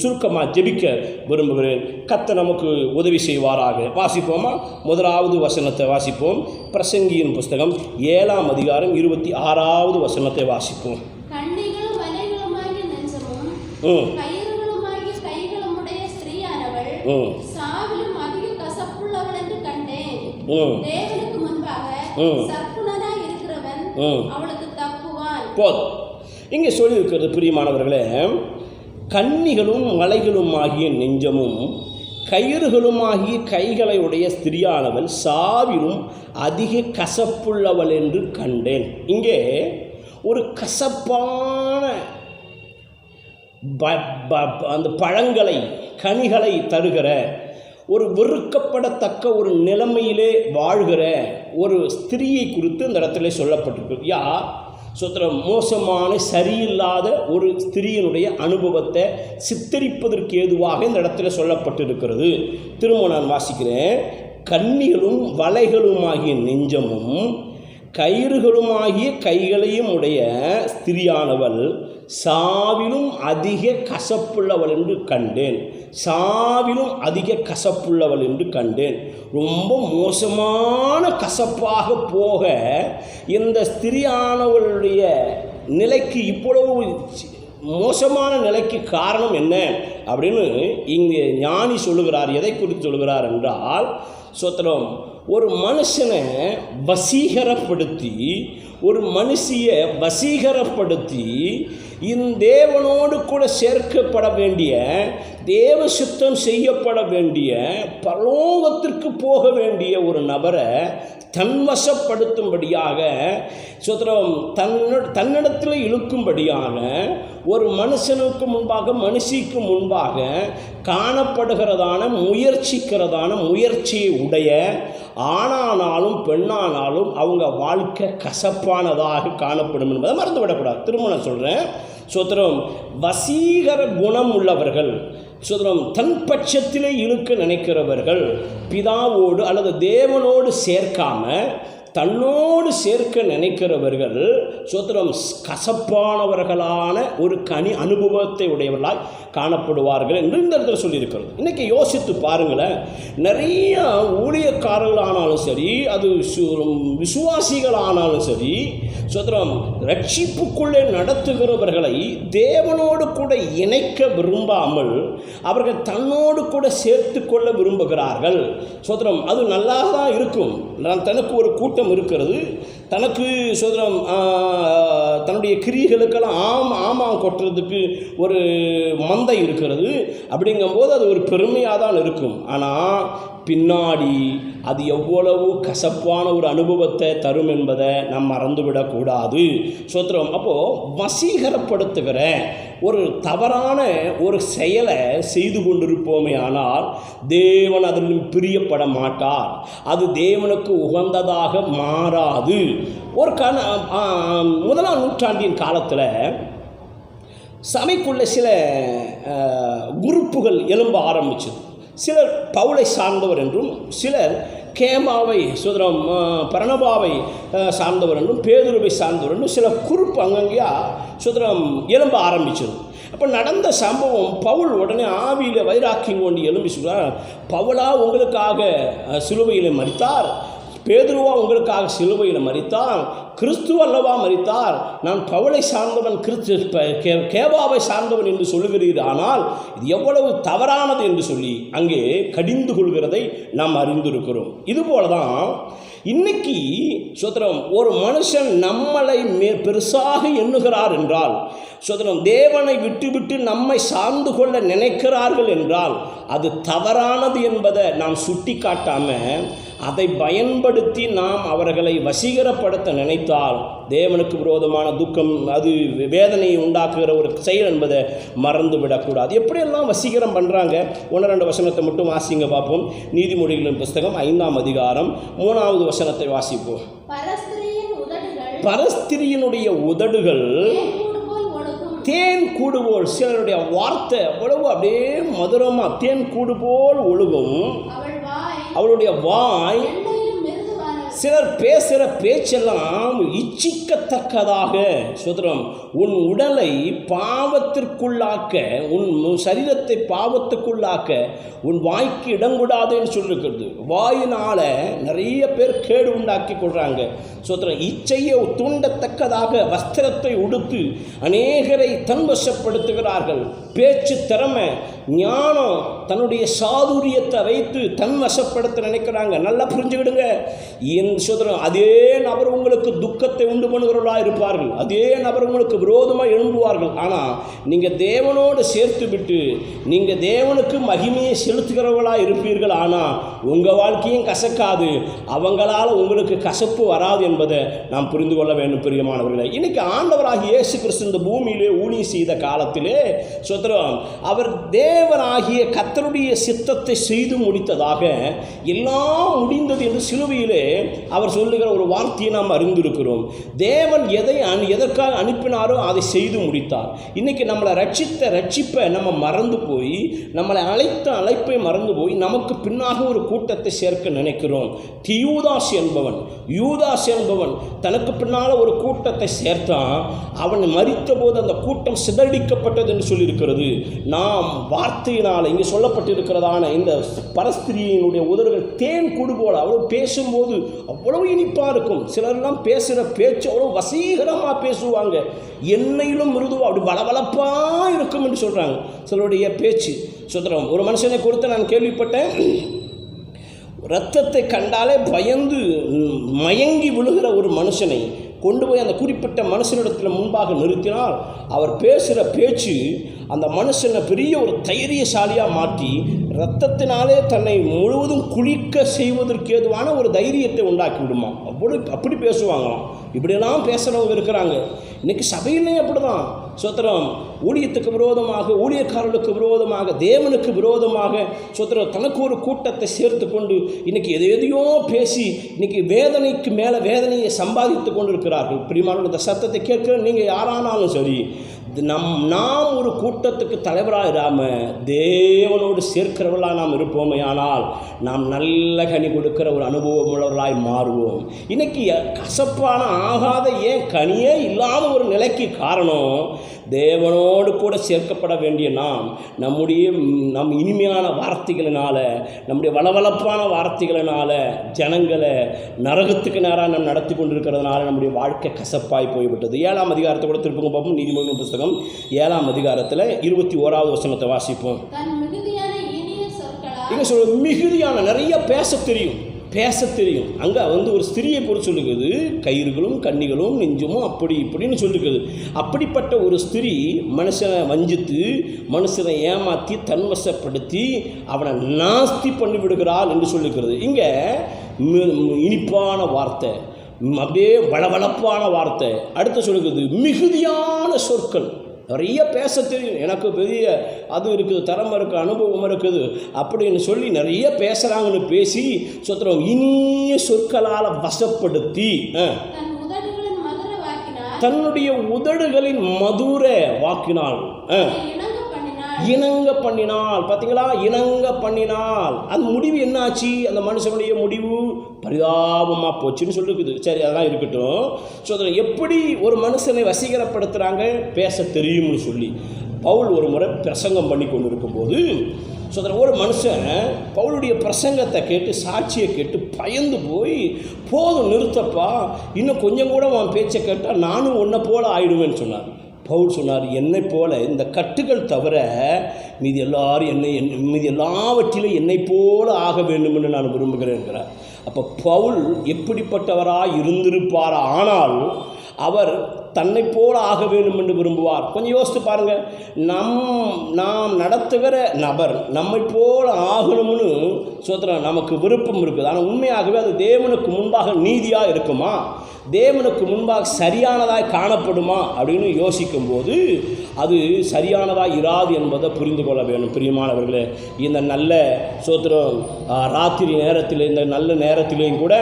சுருக்கமாக ஜெபிக்க விரும்புகிறேன். கர்த்தர் நமக்கு உதவி செய்வாராக. வாசிப்போமா? முதலாவது வசனத்தை வாசிப்போம். பிரசங்கியின் புஸ்தகம் 7ஆம் அதிகாரம் 26வது வசனத்தை வாசிப்போம். தேவனுக்கு முன்பாக சற்குணனாய் இருக்கிறவன் அவளுக்கு தப்புவான். போதும். இங்கே சொல்லியிருக்கிறது பிரியமானவர்களே, கன்னிகளும் மலைகளும் ஆகிய நெஞ்சமும் கயிறுகளும் ஆகிய கைகளை உடைய ஸ்திரியானவள் சாவிலும் அதிக கசப்புள்ளவள் என்று கண்டேன். இங்கே ஒரு கசப்பான அந்த பழங்களை கனிகளை தருகிற ஒரு வெறுக்கப்படத்தக்க ஒரு நிலைமையிலே வாழ்கிற ஒரு ஸ்திரியை குறித்து இந்த இடத்துல சொல்லப்பட்டிருக்கு. யார்? மோசமான சரியில்லாத ஒரு ஸ்திரியினுடைய அனுபவத்தை சித்தரிப்பதற்கு ஏதுவாக இந்த இடத்துல சொல்லப்பட்டிருக்கிறது. திரும்ப நான் வாசிக்கிறேன். கன்னிகளும் வலைகளுமாகிய நெஞ்சமும் கயிறுகளுமாகிய கைகளையும் உடைய ஸ்திரியானவள் சாவிலும் அதிக கசப்புள்ளவள் என்று கண்டேன். சாவிலும் அதிக கசப்புள்ளவள் என்று கண்டேன். ரொம்ப மோசமான கசப்பாக போக இந்த ஸ்திரியானவளுடைய நிலைக்கு இவ்வளவு மோசமான நிலைக்கு காரணம் என்ன அப்படின்னு இங்கே ஞானி சொல்லுகிறார். எதை குறித்து சொல்லுகிறார் என்றால், ஒரு மனுஷனை வசீகரப்படுத்தி ஒரு மனுஷியை வசீகரப்படுத்தி தேவனோடு கூட சேர்க்கப்பட வேண்டிய தேவ சுத்தம் செய்யப்பட வேண்டிய பரலோகத்திற்கு போக வேண்டிய ஒரு நபரை தன்வசப்படுத்தும்படியாக தன்னிடத்தில் இழுக்கும்படியாக ஒரு மனுஷனுக்கு முன்பாக மனுஷிக்கு முன்பாக காணப்படுகிறதான முயற்சியை உடைய ஆணானாலும் பெண்ணானாலும் அவங்க வாழ்க்கை கசப்பானதாக காணப்படும் என்பதை மறந்துவிடக்கூடாது. திரும்ப நான் சொல்கிறேன். வசீகர குணம் உள்ளவர்கள், தன் பட்சத்திலே இழுக்க நினைக்கிறவர்கள் பிதாவோடு அல்லது தேவனோடு சேர்க்காம தன்னோடு சேர்க்க நினைக்கிறவர்கள் கசப்பானவர்களான ஒரு அனுபவத்தை உடையவர்களால் காணப்படுவார்கள் என்று இந்த இடத்துல சொல்லியிருக்கிறது. இன்றைக்கி யோசித்து பாருங்களேன். நிறைய ஊழியக்காரர்களானாலும் சரி, அது விசுவாசிகளானாலும் சரி, ரட்சிப்புக்குள்ளே நடத்துகிறவர்களை தேவனோடு கூட இணைக்க விரும்பாமல் அவர்கள் தன்னோடு கூட சேர்த்து கொள்ள விரும்புகிறார்கள். அது நல்லா தான் இருக்கும். தனக்கு ஒரு கூட்டம் இருக்கிறது, தனக்கு தன்னுடைய கிரியைகளுக்கெல்லாம் ஆமாம் கொட்டுறதுக்கு ஒரு மந்தை இருக்கிறது. அப்படிங்கும்போது அது ஒரு பெருமையாக தான் இருக்கும். ஆனால் பின்னாடி அது எவ்வளவு கசப்பான ஒரு அனுபவத்தை தரும் என்பதை நாம் மறந்துவிடக்கூடாது. அப்போது வசீகரப்படுத்துகிற ஒரு தவறான ஒரு செயலை செய்து கொண்டிருப்போமே ஆனால் தேவன் அதில் பிரியப்பட மாட்டார். அது தேவனுக்கு உகந்ததாக மாறாது. ஒரு 1ஆம் நூற்றாண்டின் காலத்தில் சபைக்குள்ள சில குரூப்புகள் எழும்ப ஆரம்பிச்சது. சிலர் பவுலை சார்ந்தவர் என்றும் சிலர் கேமாவை சுதரம் பரணபாவை சார்ந்தவர் என்றும் பேதுருவை சார்ந்தவர் என்றும் சில குறிப்பு அங்கங்கேயா சுதரம் எழும்ப ஆரம்பிச்சது. அப்போ நடந்த சம்பவம் பவுல் உடனே ஆவியில் வைராக்கியம் கொண்டு எழும்பி சொல்கிறார், பவுலா உங்களுக்காக சிலுவையில் மரித்தார், பேதுருவா உங்களுக்காக சிலுவையில் மரித்தார், கிறிஸ்து அல்லவா மரித்தார், நான் பவுலை சார்ந்தவன் கேபாவை சார்ந்தவன் என்று சொல்லுகிறீர், ஆனால் இது எவ்வளவு தவறானது என்று சொல்லி அங்கே கடிந்து கொள்கிறதை நாம் அறிந்திருக்கிறோம். இதுபோல தான் இன்னைக்கு சோதரம் ஒரு மனுஷன் நம்மளை பெருசாக எண்ணுகிறார் என்றால், சோதரம் தேவனை விட்டுவிட்டு நம்மை சார்ந்து கொள்ள நினைக்கிறார்கள் என்றால் அது தவறானது என்பதை நாம் சுட்டி காட்டாமல் அதை பயன்படுத்தி நாம் அவர்களை வசீகரப்படுத்த நினைத்தால் தேவனுக்கு விரோதமான துக்கம், அது வேதனையை உண்டாக்குகிற ஒரு செயல் என்பதை மறந்து விடக்கூடாது. எப்படியெல்லாம் வசீகரம் பண்ணுறாங்க, 1-2 வசனத்தை மட்டும் வாசிங்க பார்ப்போம். நீதிமொழிகளின் புஸ்தகம் 5ஆம் அதிகாரம் 3வது வசனத்தை வாசிப்போம். பரஸ்திரியினுடைய உதடுகள் தேன் கூடு போல், சிலருடைய வார்த்தை அவ்வளவு அப்படியே மதுரமாக தேன் கூடு போல் ஒழுகும், அவளுடைய வாய் சிலர் பேசுகிற பேச்செல்லாம் இச்சிக்கத்தக்கதாக சுதரம் உன் உடலை பாவத்திற்குள்ளாக்க, உன் சரீரத்தை பாவத்துக்குள்ளாக்க உன் வாய்க்கு இடங்கூடாதுன்னு சொல்லியிருக்கிறது. வாயினால் நிறைய பேர் கேடு உண்டாக்கி கொள்கிறாங்க. சுதரம் இச்சையை தூண்டத்தக்கதாக வஸ்திரத்தை உடுத்து அநேகரை தன்வசப்படுத்துகிறார்கள். பேச்சு திறமை, ஞானம், தன்னுடைய சாதுரியத்தை வைத்து தன்வசப்படுத்த நினைக்கிறாங்க. நல்லா புரிஞ்சுக்கிடுங்க, சோதரன் அதே நபர் உங்களுக்கு துக்கத்தை உண்டு பண்ணுகிறவர்களாக இருப்பார்கள், அதே நபர் உங்களுக்கு விரோதமாக எழும்புவார்கள். ஆனால் நீங்கள் தேவனோடு சேர்த்து விட்டு நீங்கள் தேவனுக்கு மகிமையை செலுத்துகிறவர்களாக இருப்பீர்கள். ஆனால் உங்கள் வாழ்க்கையும் கசக்காது, அவங்களால் உங்களுக்கு கசப்பு வராது என்பதை நாம் புரிந்து கொள்ள வேண்டும். பிரியமானவர்களே, இன்னைக்கு ஆண்டவராகிய இயேசு கிறிஸ்து இந்த பூமியிலே ஊழியம் செய்த காலத்திலே சோதரம் அவர் தேவனாகிய கர்த்தருடைய சித்தத்தை செய்து முடித்ததாக, எல்லாம் முடிந்தது என்று சிலுவையிலே அவர் சொல்லுகிற ஒரு வார்த்தையை நாம் அறிந்திருக்கிறோம். தேவன் எதற்காக அனுப்பினாரோ அதை செய்து முடித்தார். இன்னைக்கு நம்மளை ரட்சிப்பை நம்ம மறந்து போய், நம்மளை அழைத்த அழைப்பை மறந்து போய் நமக்கு பின்னாக ஒரு கூட்டத்தை சேர்க்க நினைக்கிறோம். யூதாஸ் என்பவன் தனக்கு பின்னால் ஒரு கூட்டத்தை சேர்த்தான். அவன் மரித்த போது அந்த கூட்டம் சிதறடிக்கப்பட்டது என்று சொல்லியிருக்கிறது. நாம் வார்த்தையினால் இங்கே சொல்லப்பட்டிருக்கிறதான இந்த பரஸ்திரியினுடைய உதடுகள் தேன் கூடு போல, அவ்வளவு பேசும்போது அவ்வளவு இனிப்பாக இருக்கும். சிலர்லாம் பேசுகிற பேச்சு அவ்வளோ வசீகரமாக பேசுவாங்க, எண்ணெயிலும் மிருதுவாக அப்படி வளவளப்பாக இருக்கும் என்று சொல்கிறாங்க சிலருடைய பேச்சு. சுதரம் ஒரு மனுஷனை கொடுத்து நான் கேள்விப்பட்டேன், இரத்தத்தை கண்டாலே பயந்து மயங்கி விழுகிற ஒரு மனுஷனை கொண்டு போய் அந்த குறிப்பிட்ட மனுஷனிடத்தில் முன்பாக நிறுத்தினால் அவர் பேசுகிற பேச்சு அந்த மனுஷனை பெரிய ஒரு தைரியசாலியாக மாற்றி இரத்தத்தினாலே தன்னை முழுவதும் குளிக்க செய்வதற்கு ஏதுவான ஒரு தைரியத்தை உண்டாக்கி விடுமா. அப்படி பேசுவாங்களாம். இப்படியெல்லாம் பேசுகிறவங்க இருக்கிறாங்க. இன்றைக்கி சபையிலே அப்படி தான் சோத்திரம் ஊழியத்துக்கு விரோதமாக, ஊழியக்காரர்களுக்கு விரோதமாக, தேவனுக்கு விரோதமாக சோத்திரம் தனக்கு ஒரு கூட்டத்தை சேர்த்து கொண்டு இன்றைக்கி எதையோ பேசி இன்றைக்கி வேதனைக்கு மேலே வேதனையை சம்பாதித்து கொண்டு இருக்கிறார்கள். பிரியமானவர்களே, இந்த சத்தத்தை கேட்க நீங்கள் யாரானாலும் சரி, நாம் ஒரு கூட்டத்துக்கு தலைவராக இராமல் தேவனோடு சேர்க்கிறவர்களாக நாம் இருப்போமே, ஆனால் நாம் நல்ல கனி கொடுக்கிற ஒரு அனுபவம் உள்ளவர்களாய் மாறுவோம். இன்றைக்கி கசப்பான ஆகாத ஏன் கனியே இல்லாத ஒரு நிலைக்கு காரணம், தேவனோடு கூட சேர்க்கப்பட வேண்டிய நம் இனிமையான வார்த்தைகளினால, நம்முடைய வளவளப்பான வார்த்தைகளினால ஜனங்களை நரகத்துக்கு நேராக நாம் நடத்தி கொண்டிருக்கிறதுனால நம்முடைய வாழ்க்கை கசப்பாய் போய்விட்டது. 7ஆம் அதிகாரத்தை கூட திருப்பங்க பார்ப்போம். நீதிமொழிகளின் புஸ்தகம் 7ஆம் அதிகாரத்தில் 21வது வசனத்தை வாசிப்போம். இங்கே சொல்ல மிகுதியான நிறைய பேச தெரியும். அங்கே ஒரு ஸ்திரியை பொறுத்து சொல்லுகிறது, கயிறுகளும் கண்ணிகளும் நெஞ்சுமும் அப்படி இப்படின்னு சொல்லிருக்குது. அப்படிப்பட்ட ஒரு ஸ்திரீ மனுஷனை வஞ்சித்து, மனுஷனை ஏமாற்றி, தன்வசப்படுத்தி அவனை நாஸ்தி பண்ணி விடுகிறாள் என்று சொல்லிருக்கிறது. இங்கே இனிப்பான வார்த்தை, அப்படியே வளவளப்பான வார்த்தை. அடுத்து சொல்லுகிறது மிகுதியான சொற்கள். நிறைய பேச தெரியும், எனக்கு பெரிய அது இருக்குது, திறமை இருக்குது, அனுபவம் இருக்குது அப்படின்னு சொல்லி நிறைய பேசுகிறாங்கன்னு பேசி சொத்துறோம் இனிய சொற்களால் வசப்படுத்தி தன்னுடைய உதடுகளின் மதுர வாக்கினால் இணங்க பண்ணினாள். பார்த்தீங்களா, இணங்க பண்ணினாள். அந்த முடிவு என்னாச்சு? அந்த மனுஷனுடைய முடிவு பரிதாபமாக போச்சுன்னு சொல்லிருக்குது. சரி, அதெல்லாம் இருக்கட்டும். ஸோ அதில் எப்படி ஒரு மனுஷனை வசீகரப்படுத்துகிறாங்க? பேச தெரியும்னு சொல்லி பவுல் ஒரு முறை பிரசங்கம் பண்ணி கொண்டு இருக்கும்போது, ஸோ அதில் ஒரு மனுஷன் பவுலுடைய பிரசங்கத்தை கேட்டு, சாட்சியை கேட்டு பயந்து போய், போதும் நிறுத்தப்பா, இன்னும் கொஞ்சம் கூட அவன் பேச்சை கேட்டால் நானும் உன்னை போல ஆயிடுவேன்னு சொன்னார். பவுல் சொன்னார், என்னை போல இந்த கட்டுகள் தவிர மீதி எல்லாவற்றிலும் என்னை போல ஆக வேண்டும்னு நான் விரும்புகிறேன்கிறார். அப்போ பவுல் எப்படிப்பட்டவராக இருந்திருப்பார்? ஆனால் அவர் தன்னை போல ஆக வேண்டும் என்று விரும்புவார். கொஞ்சம் யோசித்து பாருங்கள். நாம் நடத்துகிற நபர் நம்மை போல ஆகணும்னு சோத்திரம் நமக்கு விருப்பம் இருக்குது. ஆனால் உண்மையாகவே அது தேவனுக்கு முன்பாக நீதியாக இருக்குமா? தேவனுக்கு முன்பாக சரியானதாய் காணப்படுமா அப்படின்னு யோசிக்கும்போது அது சரியானதாக இராது என்பதை புரிந்து கொள்ள வேண்டும். பிரியமானவர்களே, இந்த நல்ல சோத்திரம் ராத்திரி நேரத்தில், இந்த நல்ல நேரத்திலேயும் கூட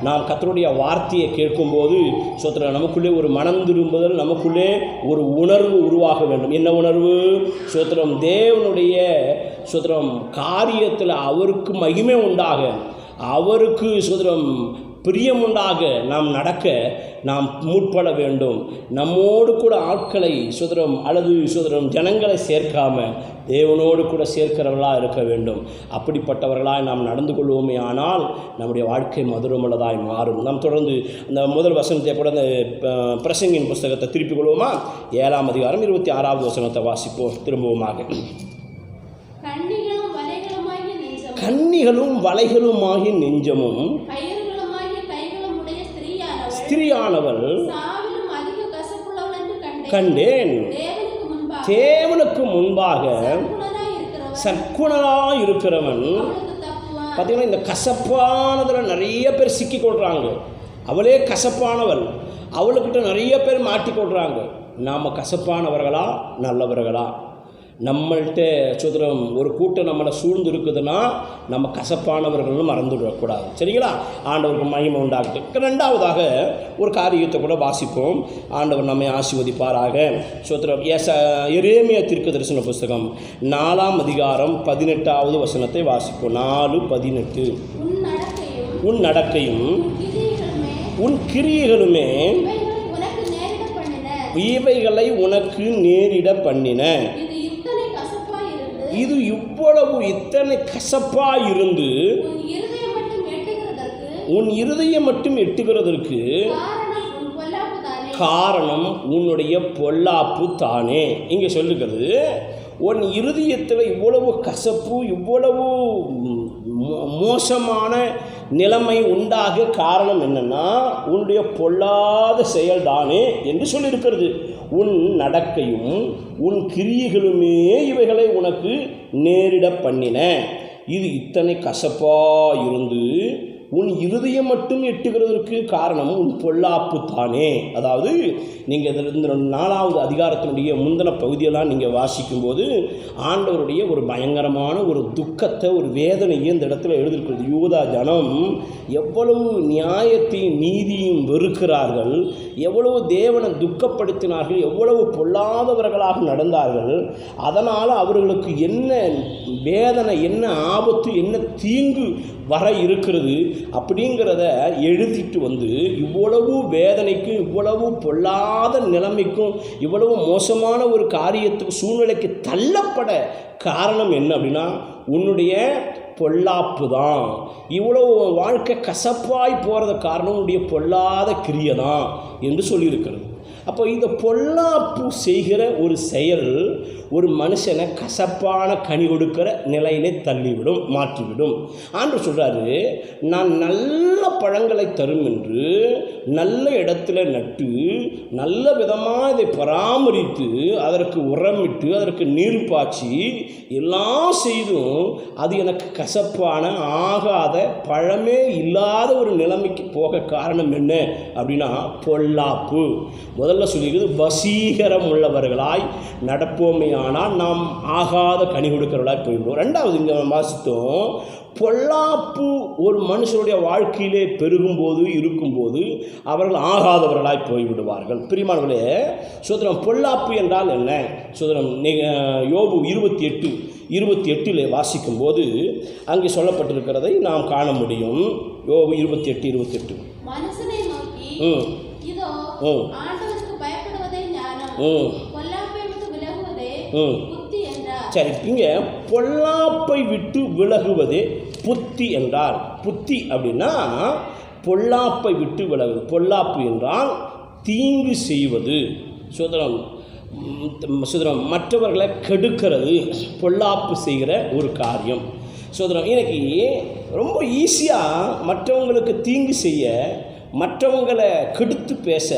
நாம் கர்த்தருடைய வார்த்தையை கேட்கும்போது சோத்திரம் நமக்குள்ளே ஒரு மனம் திரும்புதல், நமக்குள்ளே ஒரு உணர்வு உருவாக வேண்டும். என்ன உணர்வு? சோத்திரம் தேவனுடைய சோத்திரம் காரியத்தில் அவருக்கு மகிமை உண்டாக, அவருக்கு சோத்திரம் பிரியமுண்டாக நாம் நடக்க நாம் முற்பட வேண்டும். நம்மோடு கூட ஆட்களை சுதரம் அல்லது சுதரம் ஜனங்களை சேர்க்காம தேவனோடு கூட சேர்க்கிறவர்களாக இருக்க வேண்டும். அப்படிப்பட்டவர்களாக நாம் நடந்து கொள்வோமே ஆனால் நம்முடைய வாழ்க்கை மதுரமுள்ளதாய் மாறும். நாம் தொடர்ந்து அந்த முதல் வசனத்தை கூட அந்த பிரசங்கின் புஸ்தகத்தை திருப்பிக் கொள்வோமா? 7ஆம் அதிகாரம் 26வது வசனத்தை வாசிப்போம் திரும்பவுமாக. கன்னிகளும் வலைகளுமாகிய நெஞ்சமும் ஸ்திரியானவள் கண்டேன், தேவனுக்கு முன்பாக சற்குணராய் இருக்கிறவன். பார்த்தீங்கன்னா, இந்த கசப்பானதில் நிறைய பேர் சிக்கி கொள்கிறாங்க. அவளே கசப்பானவள், அவளுக்கிட்ட நிறைய பேர் மாட்டிக்கொள்கிறாங்க. நாம் கசப்பானவர்களா நல்லவர்களா? நம்மள்கிட்ட சுதரம் ஒரு கூட்டம் நம்மளை சூழ்ந்து இருக்குதுன்னா நம்ம கசப்பானவர்கள்னு மறந்துவிடக்கூடாது. சரிங்களா? ஆண்டவருக்கு மகிமை உண்டாகட்டும். ரெண்டாவதாக ஒரு காரியத்தை கூட வாசிப்போம். ஆண்டவர் நம்மை ஆசீர்வதிப்பாராக. சுதரம் எரேமியா தீர்க்கதரிசன புஸ்தகம் 4ஆம் அதிகாரம் 18வது வசனத்தை வாசிப்போம். 4:18. உன் நடக்கையும் உன் கிரியைகளுமே இவைகளை உனக்கு நேரிட பண்ணின. இது இவ்வளவு இத்தனை கசப்பாக இருந்து உன் இருதயம் மட்டும் எட்டுகிறதற்கு காரணம் உன்னுடைய பொல்லாப்பு தானே. இங்கே சொல்லுகிறது, உன் இருதயத்தில் இவ்வளவு கசப்பு, இவ்வளவு மோசமான நிலைமை உண்டாக காரணம் என்னன்னா உன்னுடைய பொல்லாத செயல் தானே என்று சொல்லியிருக்கிறது. உன் நடக்கையும் உன் கிரியைகளுமே இவைகளை உனக்கு நேரிட பண்ணின. இது இத்தனை கசப்பாக இருந்து உன் இருதயம் மட்டும் எட்டுகிறதற்கு காரணம் உன் பொல்லாப்பு தானே. அதாவது நீங்கள் இதில் இந்த 4வது அதிகாரத்தினுடைய முந்தின பகுதியெல்லாம் நீங்கள் வாசிக்கும்போது ஆண்டவருடைய ஒரு பயங்கரமான ஒரு துக்கத்தை, ஒரு வேதனையை இந்த இடத்துல எழுதியிருக்கிறது. யூதா ஜனம் எவ்வளவு நியாயத்தையும் நீதியும் வெறுக்கிறார்கள், எவ்வளவு தேவனை துக்கப்படுத்தினார்கள், எவ்வளவு பொல்லாதவர்களாக நடந்தார்கள். அதனால் அவர்களுக்கு என்ன வேதனை, என்ன ஆபத்து, என்ன தீங்கு வர இருக்கிறது அப்படிங்கிறத எழுதிட்டு வந்து இவ்வளவு வேதனைக்கும், இவ்வளவு பொல்லாத நிலைமைக்கும், இவ்வளவு மோசமான ஒரு காரியத்துக்கு சூழ்நிலைக்கு தள்ளப்பட காரணம் என்ன அப்படின்னா உன்னுடைய பொல்லாப்பு தான். இவ்வளவு வாழ்க்கை கசப்பாய் போகிறது காரணம் உன்னுடைய பொல்லாத கிரியை தான் என்று சொல்லியிருக்கிறது. அப்போ இந்த பொல்லாப்பு செய்கிற ஒரு செயல் ஒரு மனுஷனை கசப்பான கனி கொடுக்கிற நிலையிலே தள்ளிவிடும், மாற்றிவிடும். ஆண்டவர் சொல்கிறாரு, நான் நல்ல பழங்களை தரும் என்று நல்ல இடத்துல நட்டு நல்ல விதமாக இதை பராமரித்து அதற்கு உரமிட்டு அதற்கு நீர் பாய்ச்சி எல்லாம் செய்தும் அது எனக்கு கசப்பான ஆகாத பழமே இல்லாத ஒரு நிலைமைக்கு போக காரணம் என்ன அப்படின்னா பொல்லாப்பு. முதல்ல சொல்லிக்கிறது, வசீகரம் உள்ளவர்களாய் நடப்போமே ஆனால் நாம் ஆகாத கனி கொடுக்கிறவர்களாக போய்விடுவோம். ரெண்டாவது இங்கே வாசித்தோம், பொல்லாப்பு ஒரு மனுஷனுடைய வாழ்க்கையிலே பெருகும்போது இருக்கும்போது அவர்கள் ஆகாதவர்களாய் போய்விடுவார்கள். பிரியமானவர்களே, சோதரம் பொல்லாப்பு என்றால் என்ன? சோதரம் யோபு 28 வாசிக்கும்போது அங்கே சொல்லப்பட்டிருக்கிறதை நாம் காண முடியும். யோபு 28 மனுஷனை நோக்கி இதோ ஆண்டவருக்கு பயப்படுவதே ஞானம், பொல்லாப்பை விட்டு விலகுவதே புத்தி என்றார். சரி, இங்கே பொல்லாப்பை விட்டு விலகுவதே புத்தி என்றால், புத்தி அப்படின்னா பொல்லாப்பை விட்டு விலகுவது. பொல்லாப்பு என்றால் தீங்கு செய்வது. சுதரம் மற்றவர்களை கெடுக்கிறது பொல்லாப்பு செய்கிற ஒரு காரியம். சுதரம் இன்னைக்கு ரொம்ப ஈஸியாக மற்றவங்களுக்கு தீங்கு செய்ய, மற்றவங்களை கெடுத்து பேச,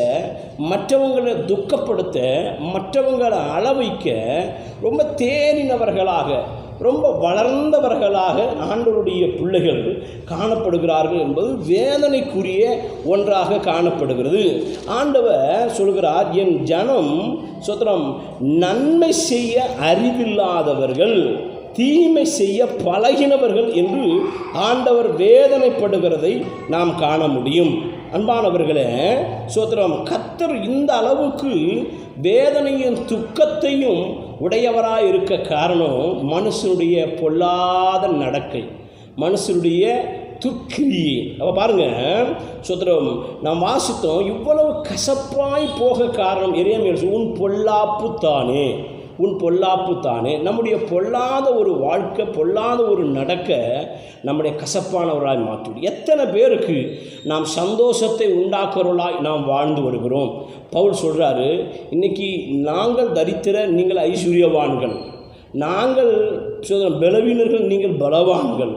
மற்றவங்களை துக்கப்படுத்த, மற்றவங்களை அளவைக்க ரொம்ப தேறினவர்களாக, ரொம்ப வளர்ந்தவர்களாக ஆண்டவருடைய பிள்ளைகள் காணப்படுகிறார்கள் என்பது வேதனைக்குரிய ஒன்றாக காணப்படுகிறது. ஆண்டவர் சொல்கிறார், என் ஜனம் சுதரம் நன்மை செய்ய அறிவில்லாதவர்கள், தீமை செய்ய பழகினவர்கள் என்று ஆண்டவர் வேதனைப்படுகிறதை நாம் காண முடியும். அன்பானவர்களே, சோத்திரம், கர்த்தர் இந்த அளவுக்கு வேதனையும் துக்கத்தையும் உடையவராக இருக்க காரணம் மனுஷனுடைய பொல்லாத நடக்கை, மனுஷனுடைய துக்கிரியை. அப்போ பாருங்கள், சோத்திரம், நாம் வாசித்தோம், இவ்வளவு கசப்பாய் போக காரணம் எரேமியா, உன் பொல்லாப்பு தானே, உன் பொல்லாப்பு தானே. நம்முடைய பொல்லாத ஒரு வாழ்க்கை, பொல்லாத ஒரு நடக்க நம்முடைய கசப்பானவர்களாய் மாற்றிவிடும். எத்தனை பேருக்கு நாம் சந்தோஷத்தை உண்டாக்குறவர்களாய் நாம் வாழ்ந்து வருகிறோம். பவுல் சொல்கிறாரு, இன்றைக்கி நாங்கள் தரித்திர, நீங்கள் ஐஸ்வர்யவான்கள், நாங்கள் பலவீனர்கள், நீங்கள் பலவான்கள்,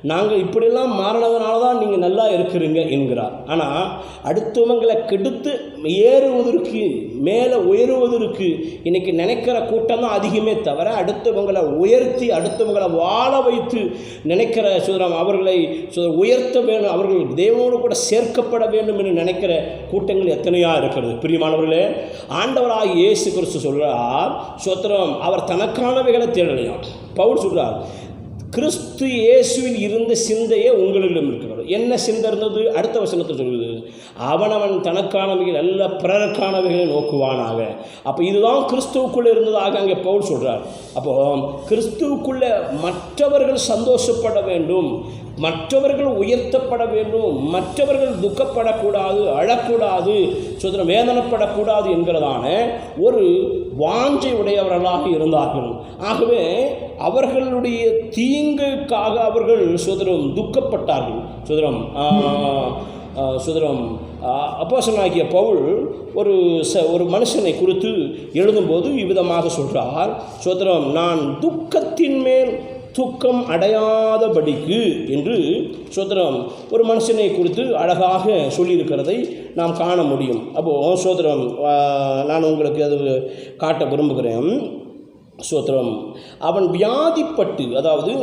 நாங்கள் இப்படியெல்லாம் மாறினதுனால தான் நீங்கள் நல்லா இருக்கிறீங்க என்கிறார். ஆனால் அடுத்தவங்களை கெடுத்து ஏறுவதற்கு, மேலே உயருவதற்கு இன்றைக்கி நினைக்கிற கூட்டம் தான் அதிகமே தவிர, அடுத்தவங்களை உயர்த்தி அடுத்தவங்களை வாழ வைத்து நினைக்கிற அவர்களை உயர்த்த வேண்டும், அவர்கள் தேவனோடு கூட சேர்க்கப்பட வேண்டும் என்று நினைக்கிற கூட்டங்கள் எத்தனையாக இருக்கிறது. பிரியமானவர்களே, ஆண்டவராக இயேசு கிறிஸ்து சொல்கிறார், சோத்திரம், அவர் தனக்கானவைகளை தேடலையாம். பவுல் சொல்கிறார், கிறிஸ்து இயேசுவில் இருந்த சிந்தையே உங்களிடம் இருக்கிறது. என்ன சிந்தை இருந்தது? அடுத்த வசனத்தை சொல்லுது, அவனவன் தனக்கானவைகள் அல்ல பிறருக்கானவைகளை நோக்குவானாக. அப்போ இதுதான் கிறிஸ்துவுக்குள்ளே இருந்ததாக அங்கே பவுல் சொல்கிறார். அப்போது கிறிஸ்துவுக்குள்ளே மற்றவர்கள் சந்தோஷப்பட வேண்டும், மற்றவர்கள் உயர்த்தப்பட வேண்டும், மற்றவர்கள் துக்கப்படக்கூடாது, அழக்கூடாது, சுதந்திரம் வேதனைப்படக்கூடாது என்கிறதான ஒரு வாஞ்சை உடையவர்களாக இருந்தார்கள். ஆகவே அவர்களுடைய தீங்குக்காக அவர்கள் சுதந்திரம் துக்கப்பட்டார்கள். சுதந்திரம் அப்போஸ்தலனாகிய பவுல் ஒரு மனுஷனை குறித்து எழுதும்போது இவ்விதமாக சொல்கிறார், சுதந்திரம், நான் துக்கத்தின் மேல் துக்கம் அடையாதபடிக்கு என்று சோதரம் ஒரு மனுஷனை குறித்து அழகாக சொல்லியிருக்கிறதை நாம் காண முடியும். அப்போது சோதரம், நான் உங்களுக்கு அது காட்ட விரும்புகிறேன். சோத்திரம், அவன் வியாதிப்பட்டு, அதாவது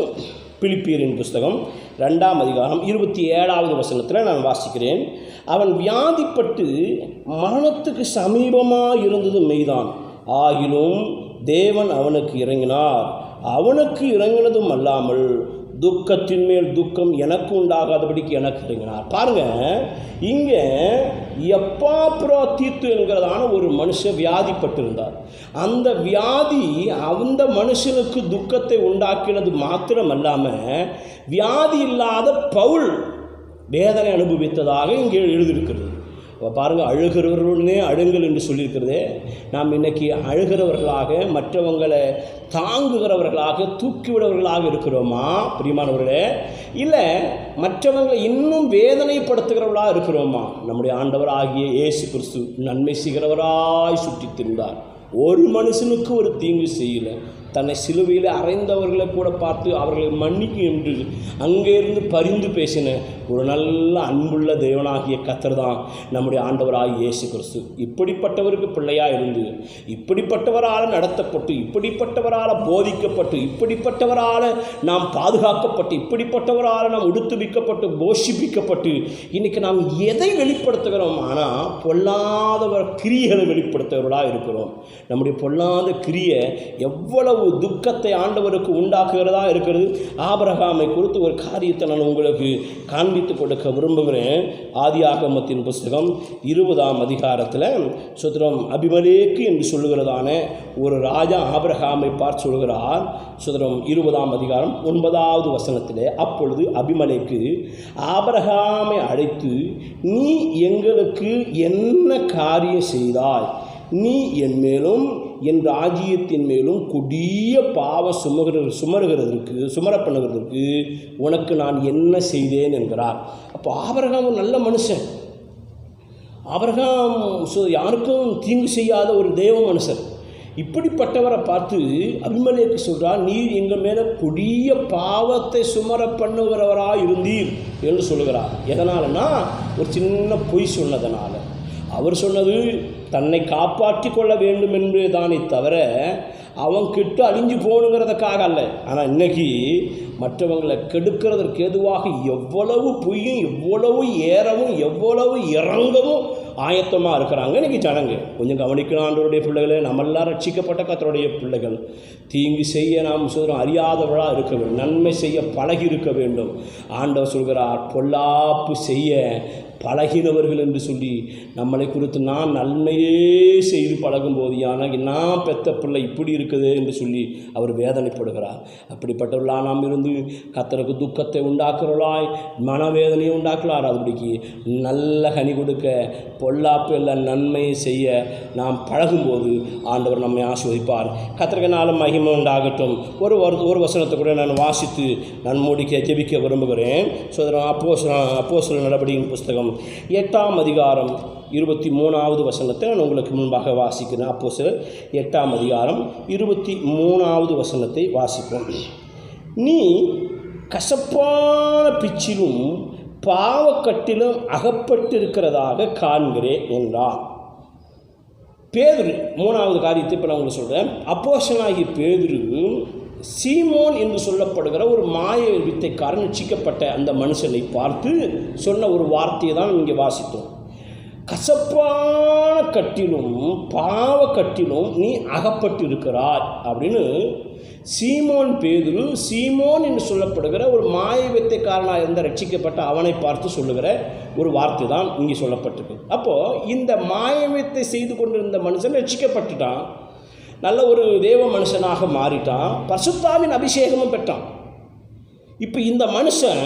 பிலிப்பியரின் புஸ்தகம் 2ஆம் அதிகாரம் 27வது வசனத்தில் நான் வாசிக்கிறேன். அவன் வியாதிப்பட்டு மரணத்துக்கு சமீபமாக இருந்தது மெய்தான், ஆகிலும் தேவன் அவனுக்கு இறங்கினார். அவனுக்கு இறங்கினதும் அல்லாமல் துக்கத்தின் மேல் துக்கம் எனக்கு உண்டாகாதபடிக்கு எனக்கு இறங்கினார். பாருங்கள், இங்கே எப்பாப்ரோதீத்து என்கிறதான ஒரு மனுஷன் வியாதிப்பட்டிருந்தார். அந்த வியாதி அந்த மனுஷனுக்கு துக்கத்தை உண்டாக்கினது மாத்திரமல்லாமல் வியாதி இல்லாத பவுல் வேதனை அனுபவித்ததாக இங்கே எழுதியிருக்கிறது. பாருங்கள், அழுகிறவர்களுடனே அழுங்கள் என்று சொல்லியிருக்கிறதே. நாம் இன்றைக்கி அழுகிறவர்களாக, மற்றவங்களை தாங்குகிறவர்களாக, தூக்கிவிடவர்களாக இருக்கிறோமா பிரியமானவர்களே? இல்லை மற்றவங்களை இன்னும் வேதனைப்படுத்துகிறவர்களாக இருக்கிறோமா? நம்முடைய ஆண்டவர் ஆகிய இயேசு கிறிஸ்து நன்மை செய்கிறவராய் சுற்றி திரிந்தார். ஒரு மனுஷனுக்கு ஒரு தீங்கு செய்யலை, தன்னை சிலுவையில் அறைந்தவர்களை கூட பார்த்து அவர்களை மன்னிக்கும் என்று அங்கேருந்து பரிந்து பேசின ஒரு நல்ல அன்புள்ள தேவனாகிய கர்த்தர் தான் நம்முடைய ஆண்டவராகிய இயேசு கிறிஸ்து. இப்படிப்பட்டவருக்கு பிள்ளையாக இருந்து, இப்படிப்பட்டவரால் நடத்தப்பட்டு, இப்படிப்பட்டவரால் போதிக்கப்பட்டு, இப்படிப்பட்டவரால் நாம் பாதுகாக்கப்பட்டு, இப்படிப்பட்டவரால் நாம் உடுத்துவிக்கப்பட்டு போஷிப்பிக்கப்பட்டு இன்றைக்கி நாம் எதை வெளிப்படுத்துகிறோம்? ஆனால் பொல்லாதவர் கிரியைகளை வெளிப்படுத்துகிறவர்களாக இருக்கிறோம். நம்முடைய பொல்லாத கிரியை எவ்வளவு துக்கத்தை ஆண்டவருக்கு உண்டாக்குகிறதா இருக்கிறது. ஆபிரகாமை குறித்து ஒரு காரியத்தை நான் உங்களுக்கு காண்பித்து கொடுக்க விரும்புகிறேன். ஆதியாகமத்தின் புஸ்தகம் 20ஆம் அதிகாரத்தில் சுதரம் அபிமெலேக்கு என்று சொல்லுகிறதான ஒரு ராஜா ஆபிரகாமை பார்த்து சொல்கிறார். சுதரம் 20ஆம் அதிகாரம் 9வது வசனத்தில், அப்பொழுது அபிமெலேக்கு ஆபிரகாமை அழைத்து, நீ எங்களுக்கு என்ன காரியம் செய்தாய்? நீ என் மேலும் என் ராஜ்யத்தின் மேலும் கொடிய பாவம் சுமர பண்ணுகிறதற்கு உனக்கு நான் என்ன செய்தேன் என்கிறார். அப்போ ஆபிரகாம் ஒரு நல்ல மனுஷன். ஆபிரகாம் யாருக்கும் தீங்கு செய்யாத ஒரு தேவ மனுஷன். இப்படிப்பட்டவரை பார்த்து அபிமெலேக்கு சொல்கிறார், நீர் எங்கள் மேலே கொடிய பாவத்தை சுமர பண்ணுகிறவராக இருந்தீர் என்று சொல்லுகிறார். எதனாலனா ஒரு சின்ன பொய் சொன்னதனால. அவர் சொன்னது தன்னை காப்பாற்றி கொள்ள வேண்டும் என்று தானே தவிர அவன் கிட்ட அழிஞ்சு போகணுங்கிறதுக்காக அல்ல. ஆனால் இன்னைக்கு மற்றவங்களை கெடுக்கிறதற்கு எதுவாக எவ்வளவு பொய்யும் எவ்வளவு ஏறவும் எவ்வளவு இறங்கவும் ஆயத்தமாக இருக்கிறாங்க இன்றைக்கி ஜனங்க. கொஞ்சம் கவனிக்கணும் ஆண்டவருடைய பிள்ளைகளை. நம்மெல்லாம் ரட்சிக்கப்பட்ட கர்த்தருடைய பிள்ளைகள். தீங்கு செய்ய நாம் அறியாதவர்களாக இருக்க வேண்டும். நன்மை செய்ய பழகி இருக்க வேண்டும். ஆண்டவர் சொல்கிறார், பொல்லாப்பு செய்ய பழகினவர்கள் என்று சொல்லி நம்மளை குறித்து நான் நன்மையே செய்து பழகும்போது நான் பெத்த பிள்ளை இப்படி இருக்குது என்று சொல்லி அவர் வேதனைப்படுகிறார். அப்படிப்பட்டவர்களாக நாம் இருந்து கர்த்தருக்கு துக்கத்தை உண்டாக்குறவர்களாய் மனவேதனையை உண்டாக்குறார். அதுபடிக்கு நல்ல கனி கொடுக்க பொல்லாப்பு எல்லாம் நன்மையை செய்ய நாம் பழகும்போது ஆண்டவர் நம்மை ஆசீர்வதிப்பார். கர்த்தருக்கு நாளும் மகிமை உண்டாகட்டும். ஒரு வசனத்தை கூட நான் வாசித்து நான் முடிக்க ஜெபிக்க விரும்புகிறேன். அப்போஸ்தலர் நடபடியின் புஸ்தகம் 8ஆம் அதிகாரம் 23வது வசனத்தை நான் உங்களுக்கு முன்பாக வாசிக்கிறேன். அப்போஸ்தலர் 8ஆம் அதிகாரம் 23வது வசனத்தை வாசிப்போம். நீ கசப்பான பிச்சிலும் பாவக்கட்டிலும் அகப்பட்டிருக்கிறதாக காண்கிறேன் என்றார். பேதுரு 3வது காரியத்தை இப்போ நான் உங்களுக்கு சொல்கிறேன். அப்போஸ்தலனாகிய பேதுரு சீமோன் என்று சொல்லப்படுகிற ஒரு மாய வித்தைக்காரன் ரட்சிக்கப்பட்ட அந்த மனுஷனை பார்த்து சொன்ன ஒரு வார்த்தையை தான் இங்கே வாசித்தோம். கசப்பான கட்டிலும் பாவக்கட்டிலும் நீ அகப்பட்டு இருக்கிறாய் அப்படின்னு சீமோன் என்று சொல்லப்படுகிற ஒரு மாய வித்தைக்காரனாக இருந்த ரட்சிக்கப்பட்ட அவனை பார்த்து சொல்லுகிற ஒரு வார்த்தை தான் இங்கே சொல்லப்பட்டிருக்கு. அப்போது இந்த மாய வித்தை செய்து கொண்டிருந்த மனுஷன் ரட்சிக்கப்பட்டுட்டான். நல்ல ஒரு தேவ மனுஷனாக மாறிட்டான். பரிசுத்தாவின் அபிஷேகமும் பெற்றான். இப்போ இந்த மனுஷன்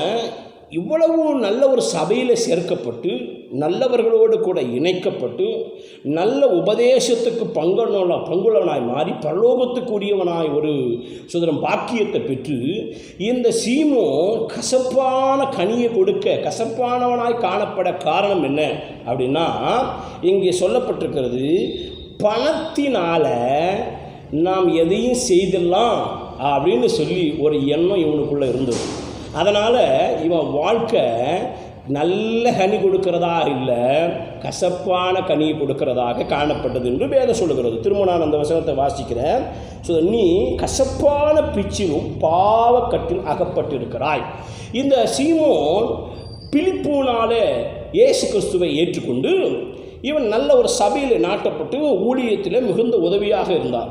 இவ்வளவு நல்ல ஒரு சபையில் சேர்க்கப்பட்டு நல்லவர்களோடு கூட இணைக்கப்பட்டு நல்ல உபதேசத்துக்கு பங்குள்ளவனாய் மாறி பரலோகத்துக்குரியவனாய் ஒரு சுதரம் பாக்கியத்தை பெற்று இந்த சீமோன் கசப்பான கனியை கொடுக்க கசப்பானவனாய் காணப்பட காரணம் என்ன அப்படின்னா இங்கே சொல்லப்பட்டிருக்கிறது, பணத்தினால் நாம் எதையும் செய்திடலாம் அப்படின்னு சொல்லி ஒரு எண்ணம் இவனுக்குள்ளே இருந்தது. அதனால் இவன் வாழ்க்கை நல்ல கனி கொடுக்கிறதா இல்லை, கசப்பான கனியை கொடுக்கிறதாக காணப்பட்டது என்று வேதம் சொல்லுகிறது. திரும்ப நான் அந்த வசனத்தை வாசிக்கிறேன். நீ கசப்பான பிச்சிலும் பாவக்கட்டில் அகப்பட்டிருக்கிறாய். இந்த சீமோன் பிலிப்புனாலே இயேசு கிறிஸ்துவை ஏற்றுக்கொண்டு இவன் நல்ல ஒரு சபையில் நாட்டப்பட்டு ஊழியத்தில் மிகுந்த உதவியாக இருந்தார்.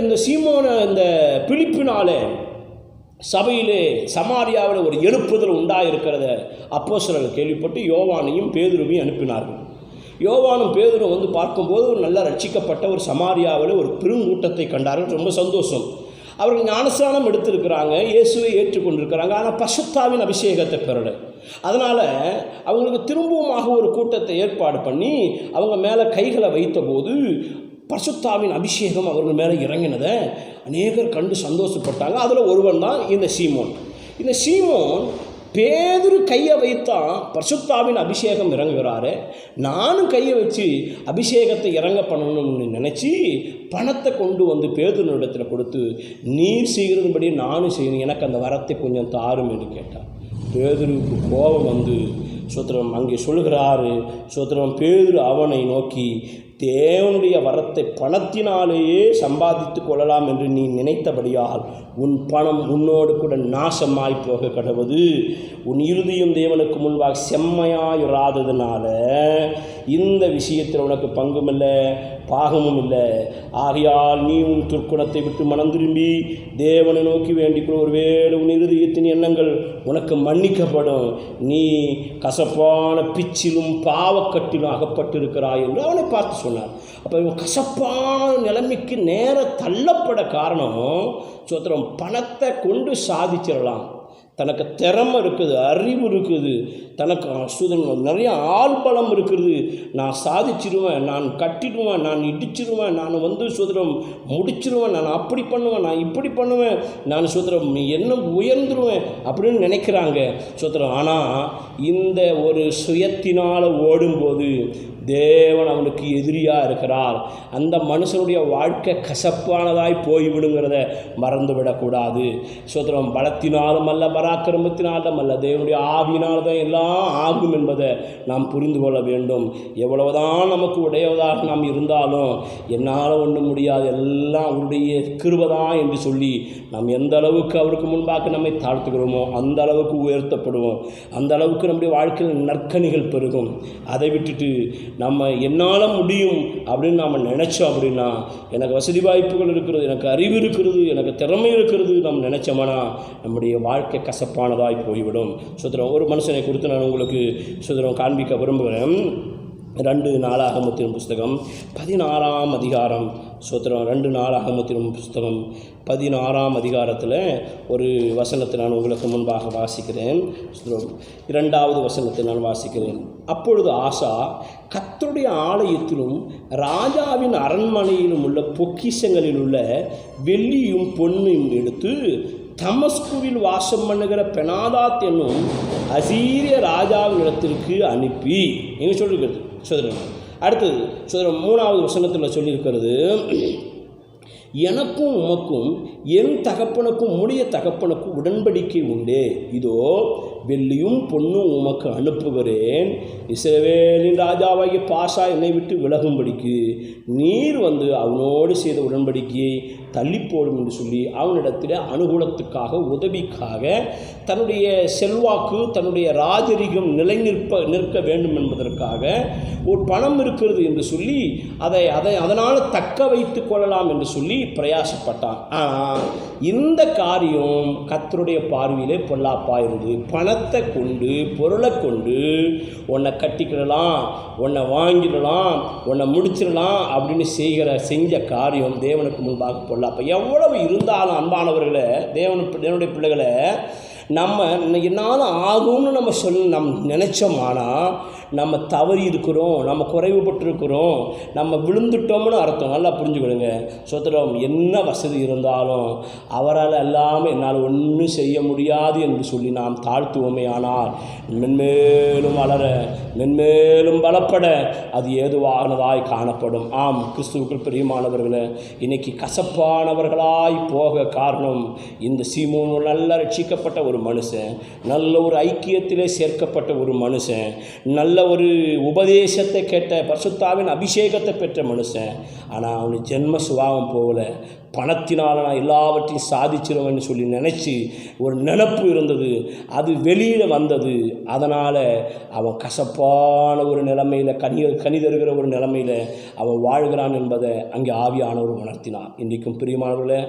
இந்த சீமோனை இந்த பிலிப்பினாலே சபையிலே சமாரியாவில் ஒரு எழுப்புதல் உண்டாயிருக்கிறத அப்போஸ்தலர்கள் கேள்விப்பட்டு யோவானையும் பேதுருவையும் அனுப்பினார்கள். யோவானும் பேதுரும் வந்து பார்க்கும்போது ஒரு நல்ல ரட்சிக்கப்பட்ட ஒரு சமாரியாவில் ஒரு பெருங்கூட்டத்தை கண்டார்கள். ரொம்ப சந்தோஷம். அவர்கள் ஞானஸ்நானம் எடுத்திருக்கிறாங்க, இயேசுவை ஏற்றுக்கொண்டிருக்கிறாங்க. ஆனால் பரிசுத்தாவின் அபிஷேகத்தை பெறலை. அதனால் அவங்களுக்கு திரும்பவுமாக ஒரு கூட்டத்தை ஏற்பாடு பண்ணி அவங்க மேலே கைகளை வைத்தபோது பரிசுத்தாவின் அபிஷேகம் அவர்கள் மேலே இறங்கினதை அநேகர் கண்டு சந்தோஷப்பட்டாங்க. அதில் ஒருவன் தான் இந்த சீமோன். இந்த சீமோன் பேதுரு கையை வைத்தான் பரிசுத்தாவின் அபிஷேகம் இறங்குகிறாரு, நானும் கையை வச்சு அபிஷேகத்தை இறங்க பண்ணணும்னு நினச்சி பணத்தை கொண்டு வந்து பேதுருவிடத்தில் கொடுத்து, நீர் செய்கிறதுபடி நானும் செய்யணும், எனக்கு அந்த வரத்தை கொஞ்சம் தாரும் என்று கேட்டார். பேதுருவுக்கு கோபம் வந்து சோத்திரம் அங்கே சொல்கிறாரு, சோத்திரம் பேதுரு அவனை நோக்கி, தேவனுடைய வரத்தை பணத்தினாலேயே சம்பாதித்து கொள்ளலாம் என்று நீ நினைத்தபடியால் உன் பணம் உன்னோடு கூட நாசமாய் போக கடவுது. உன் இருதயம் தேவனுக்கு முன்பாக செம்மையாயிராததுனால இந்த விஷயத்தில் உனக்கு பங்கும் இல்லை, பாகமும் இல்லை. ஆகையால் நீ உன் துர்க்குணத்தை விட்டு மனம் திரும்பி தேவனை நோக்கி வேண்டிக்கொள்ள, ஒருவேளை உன் இருதயத்தின் எண்ணங்கள் உனக்கு மன்னிக்கப்படும். நீ கசப்பான பிச்சிலும் பாவக்கட்டிலும் அகப்பட்டிருக்கிறாய் என்று அவனை பார்த்து சொன்னார். அப்போ இவன் கசப்பான நிலைமைக்கு நேர தள்ளப்பட காரணம், சோத்திரம் பணத்தை கொண்டு சாதிச்சிடலாம், தனக்கு திறமை இருக்குது, அறிவு இருக்குது, தனக்கு நிறைய ஆள் பலம் இருக்குது, நான் சாதிச்சிடுவேன், நான் கட்டிடுவேன், நான் இடிச்சிடுவேன், நான் சுதந்திரம் முடிச்சிடுவேன், நான் அப்படி பண்ணுவேன், நான் இப்படி பண்ணுவேன், நான் சுதந்திரம் என்ன உயர்ந்துருவேன் அப்படின்னு நினைக்கிறாங்க சுதந்திரம். ஆனால் இந்த ஒரு சுயத்தினால் ஓடும்போது தேவன் அவனுக்கு எதிரியாக இருக்கிறார். அந்த மனுஷனுடைய வாழ்க்கை கசப்பானதாய் போய்விடுங்கிறத மறந்துவிடக்கூடாது. சோத்திரம் பலத்தினாலும் அல்ல, பராக்கிரமத்தினாலும் அல்ல, தேவனுடைய ஆவியினால் தான் எல்லாம் ஆகும் என்பதை நாம் புரிந்து கொள்ள வேண்டும். எவ்வளவுதான் நமக்கு உடையவதாக நாம் இருந்தாலும் என்னால் ஒன்றும் முடியாது, எல்லாம் அவருடைய கிருபைதான் என்று சொல்லி நாம் எந்த அளவுக்கு அவருக்கு முன்பாக நம்மை தாழ்த்துகிறோமோ அந்த அளவுக்கு உயர்த்தப்படுவோம், அந்த அளவுக்கு நம்முடைய வாழ்க்கையில் நற்கனிகள் பெருகும். அதை விட்டுட்டு நம்ம என்னால் முடியும் அப்படின்னு நாம் நினச்சோம் அப்படின்னா, எனக்கு வசதி வாய்ப்புகள் இருக்கிறது, எனக்கு அறிவு இருக்கிறது, எனக்கு திறமை இருக்கிறது நாம் நினச்சோம்னா நம்முடைய வாழ்க்கை கசப்பானதாய் போய்விடும். சுதந்திரம் ஒரு மனுஷனை குறித்து நான் உங்களுக்கு சுதந்திரம் காண்பிக்க விரும்புகிறேன். 2 நாளாகமத்தின் புஸ்தகம் 16ஆம் அதிகாரம். சோத்திரம் 2 நாளாகமத்தின் புஸ்தகம் 16ஆம் அதிகாரத்தில் ஒரு வசனத்தை நான் உங்களுக்கு முன்பாக வாசிக்கிறேன். 2வது வசனத்தை நான் வாசிக்கிறேன். அப்பொழுது ஆசா கர்த்தருடைய ஆலயத்திலும் ராஜாவின் அரண்மனையிலும் உள்ள பொக்கிஷங்களில் உள்ள வெள்ளியும் பொன்னையும் எடுத்து தமஸ்குவில் வாசம் பண்ணுகிற பெனாதாத் என்னும் அசீரிய ராஜாவின் இடத்திற்கு அனுப்பி, எங்கே சொல்லியிருக்கிறது சோதரன். அடுத்தது சோதரன் 3வது வசனத்தில் சொல்லியிருக்கிறது, எனக்கும் உமக்கும் என் தகப்பனுக்கும் உம்முடைய தகப்பனுக்கும் உடன்படிக்கை உண்டே, இதோ வெள்ளியும் பொன்னும் உமக்கு அனுப்புகிறேன், இஸ்ரவேலின் ராஜாவாகிய பாசா என்னை விட்டு விலகும்படிக்கு நீர் அவனோடு செய்த உடன்படிக்கையை தள்ளி போடும் என்று சொல்லி அவனிடத்தில் அனுகூலத்துக்காக உதவிக்காக தன்னுடைய செல்வாக்கு தன்னுடைய ராஜரிகம் நிற்க வேண்டும் என்பதற்காக ஒரு பணம் இருக்கிறது என்று சொல்லி அதனால் தக்க வைத்து கொள்ளலாம் என்று சொல்லி பிரயாசப்பட்டான். ஆனால் இந்த காரியம் கர்த்தருடைய பார்வையிலே பொல்லாப்பா இருந்தது. பணத்தை கொண்டு பொருளை கொண்டு உன்னை கட்டிக்கிடலாம், உன்னை வாங்கிடலாம், உன்னை முடிச்சிடலாம் அப்படின்னு செஞ்ச காரியம் தேவனுக்கு முன்பாக பொல்லாப்பா. எவ்வளவு இருந்தாலும் அன்பானவர்களே, தேவனுடைய பிள்ளைகளை, நம்ம என்னால் ஆகும்னு நம்ம நினச்சோமானா நம்ம தவறி இருக்கிறோம், நம்ம குறைவுபட்டிருக்கிறோம், நம்ம விழுந்துட்டோம்னு அர்த்தம். நல்லா புரிஞ்சுக்கிடுங்க. சோத்திரம் என்ன வசதி இருந்தாலும் அவரால் எல்லாமே என்னால் ஒன்றும் செய்ய முடியாது என்று சொல்லி நாம் தாழ்த்துவோமே ஆனால் மென்மேலும் வளர மென்மேலும் பலப்பட அது ஏதுவானதாய் காணப்படும். ஆம், கிறிஸ்துவுக்குள் பிரியமானவர்களே, இன்னைக்கு கசப்பானவர்களாய் போக காரணம் இந்த சீமோன் நல்ல ரட்சிக்கப்பட்ட ஒரு மனுஷன், நல்ல ஒரு ஐக்கியத்திலே சேர்க்கப்பட்ட ஒரு மனுஷன், நல்ல ஒரு உபதேசத்தை கேட்ட பரிசுத்தாவின் அபிஷேகத்தை பெற்ற மனுஷன். ஆனால் அவனுக்கு ஜென்ம சுபாவம் போகல. பணத்தினால் நான் எல்லாவற்றையும் சாதிச்சிருவேன்னு சொல்லி நினச்சி ஒரு நினப்பு இருந்தது, அது வெளியில் வந்தது. அதனால் அவன் கசப்பான ஒரு நிலைமையில் கனி தருகிற ஒரு நிலைமையில் அவன் வாழ்கிறான் என்பதை அங்கே ஆவியானவர் உணர்த்தினான். இன்றைக்கும் பிரியமானவர்களே,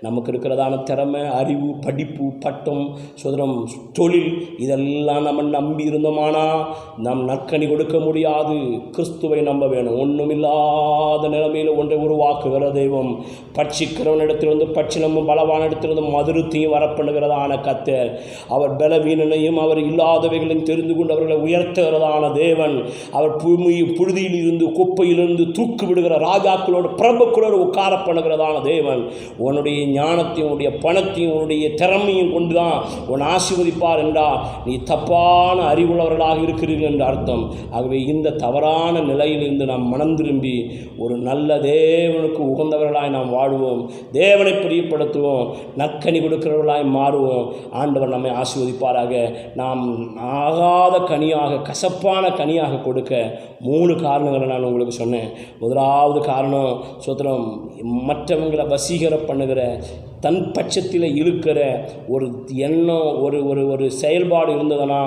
நமக்கு இருக்கிறதான திறமை, அறிவு, படிப்பு, பட்டம், சுதந்திரம், தொழில், இதெல்லாம் நம்ம நம்பி இருந்தோமானா நாம் நற்கனி கொடுக்க முடியாது. கிறிஸ்துவை நம்ப வேணும். ஒன்றுமில்லாத நிலைமையில் ஒன்றை உருவாக்குகிற தெய்வம், பட்சி பட்சிக்கிறவனிடத்திலிருந்து பட்சினமும் பலவானிடத்திலிருந்து மதுரத்தையும் வரப்பண்ணுகிறதான கர்த்தர். அவர் பலவீனனையும் அவர் இல்லாதவைகளையும் தெரிந்து கொண்டு அவர்களை உயர்த்துகிறதான தேவன். அவர் புழுதியில் இருந்து குப்பையிலிருந்து தூக்கு விடுகிற ராஜாக்களோடு பிரபுக்களோடு உட்கார பண்ணுகிறதான தேவன். உன்னுடைய ஞானத்தையும் உன்னுடைய பணத்தையும் உன்னுடைய திறமையும் கொண்டு தான் உன் ஆசீர்வதிப்பார் என்றால் நீ தப்பான அறிவுள்ளவர்களாக இருக்கிறீர்கள் என்று அர்த்தம். ஆகவே இந்த தவறான நிலையிலிருந்து நாம் மனம் திரும்பி ஒரு நல்ல தேவனுக்கு உகந்தவர்களாய் நாம் வாழுவோம், தேவனை பிரியப்படுத்துவோம், நற்கனி கொடுக்கிறவர்களாய் மாறுவோம். ஆண்டவர் நம்மை ஆசீர்வதிப்பாராக. நாம் ஆகாத கனியாக கசப்பான கனியாக கொடுக்க 3 காரணங்களை நான் உங்களுக்கு சொன்னேன். முதலாவது காரணம் சோத்திரம், மற்றவங்களை வசீகர பண்ணுகிற தன் பட்சத்தில் இழுக்கிற ஒரு எண்ணம் ஒரு செயல்பாடு இருந்ததுன்னா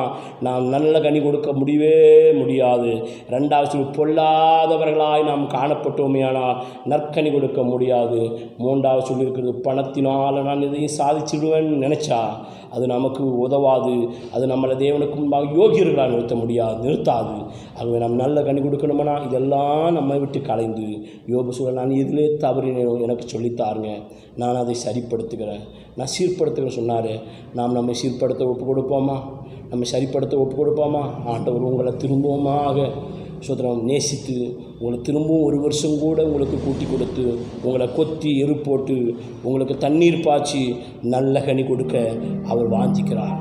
நாம் நல்ல கனி கொடுக்க முடியாது. 2வது பொல்லாதவர்களாய் நாம் காணப்பட்டோமே ஆனால் நற்கனி கொடுக்க முடியாது. 3வது சொல்லியிருக்கிறது, பணத்தினால் நான் இதையும் சாதிச்சிடுவேன்னு நினச்சா அது நமக்கு உதவாது, அது நம்மளை தேவனுக்கு முன்பாக யோகியர்களாக நிறுத்தாது. ஆகவே நாம் நல்ல கனி கொடுக்கணும்னா இதெல்லாம் நம்மை விட்டு கலைந்து யோபு சொல்ல, நான் இதிலே தவறினேனோ எனக்கு சொல்லித்தாருங்க, நான் அதை சரிப்படுத்துகிறேன், நான் சீர்படுத்துகிறேன் சொன்னார். நாம் நம்மை சீர்படுத்த ஒப்பு கொடுப்போமா? நம்ம சரிப்படுத்த ஒப்பு கொடுப்போமா? ஆண்டவர் உங்களை திரும்பவுமாக சோதரம் நேசித்து உங்களை திரும்பவும் 1 வருஷம் கூட உங்களுக்கு கூட்டி கொடுத்து உங்களை கொத்தி எரு போட்டு உங்களுக்கு தண்ணீர் பாய்ச்சி நல்ல கனி கொடுக்க அவர் வாஞ்சிக்கிறார்,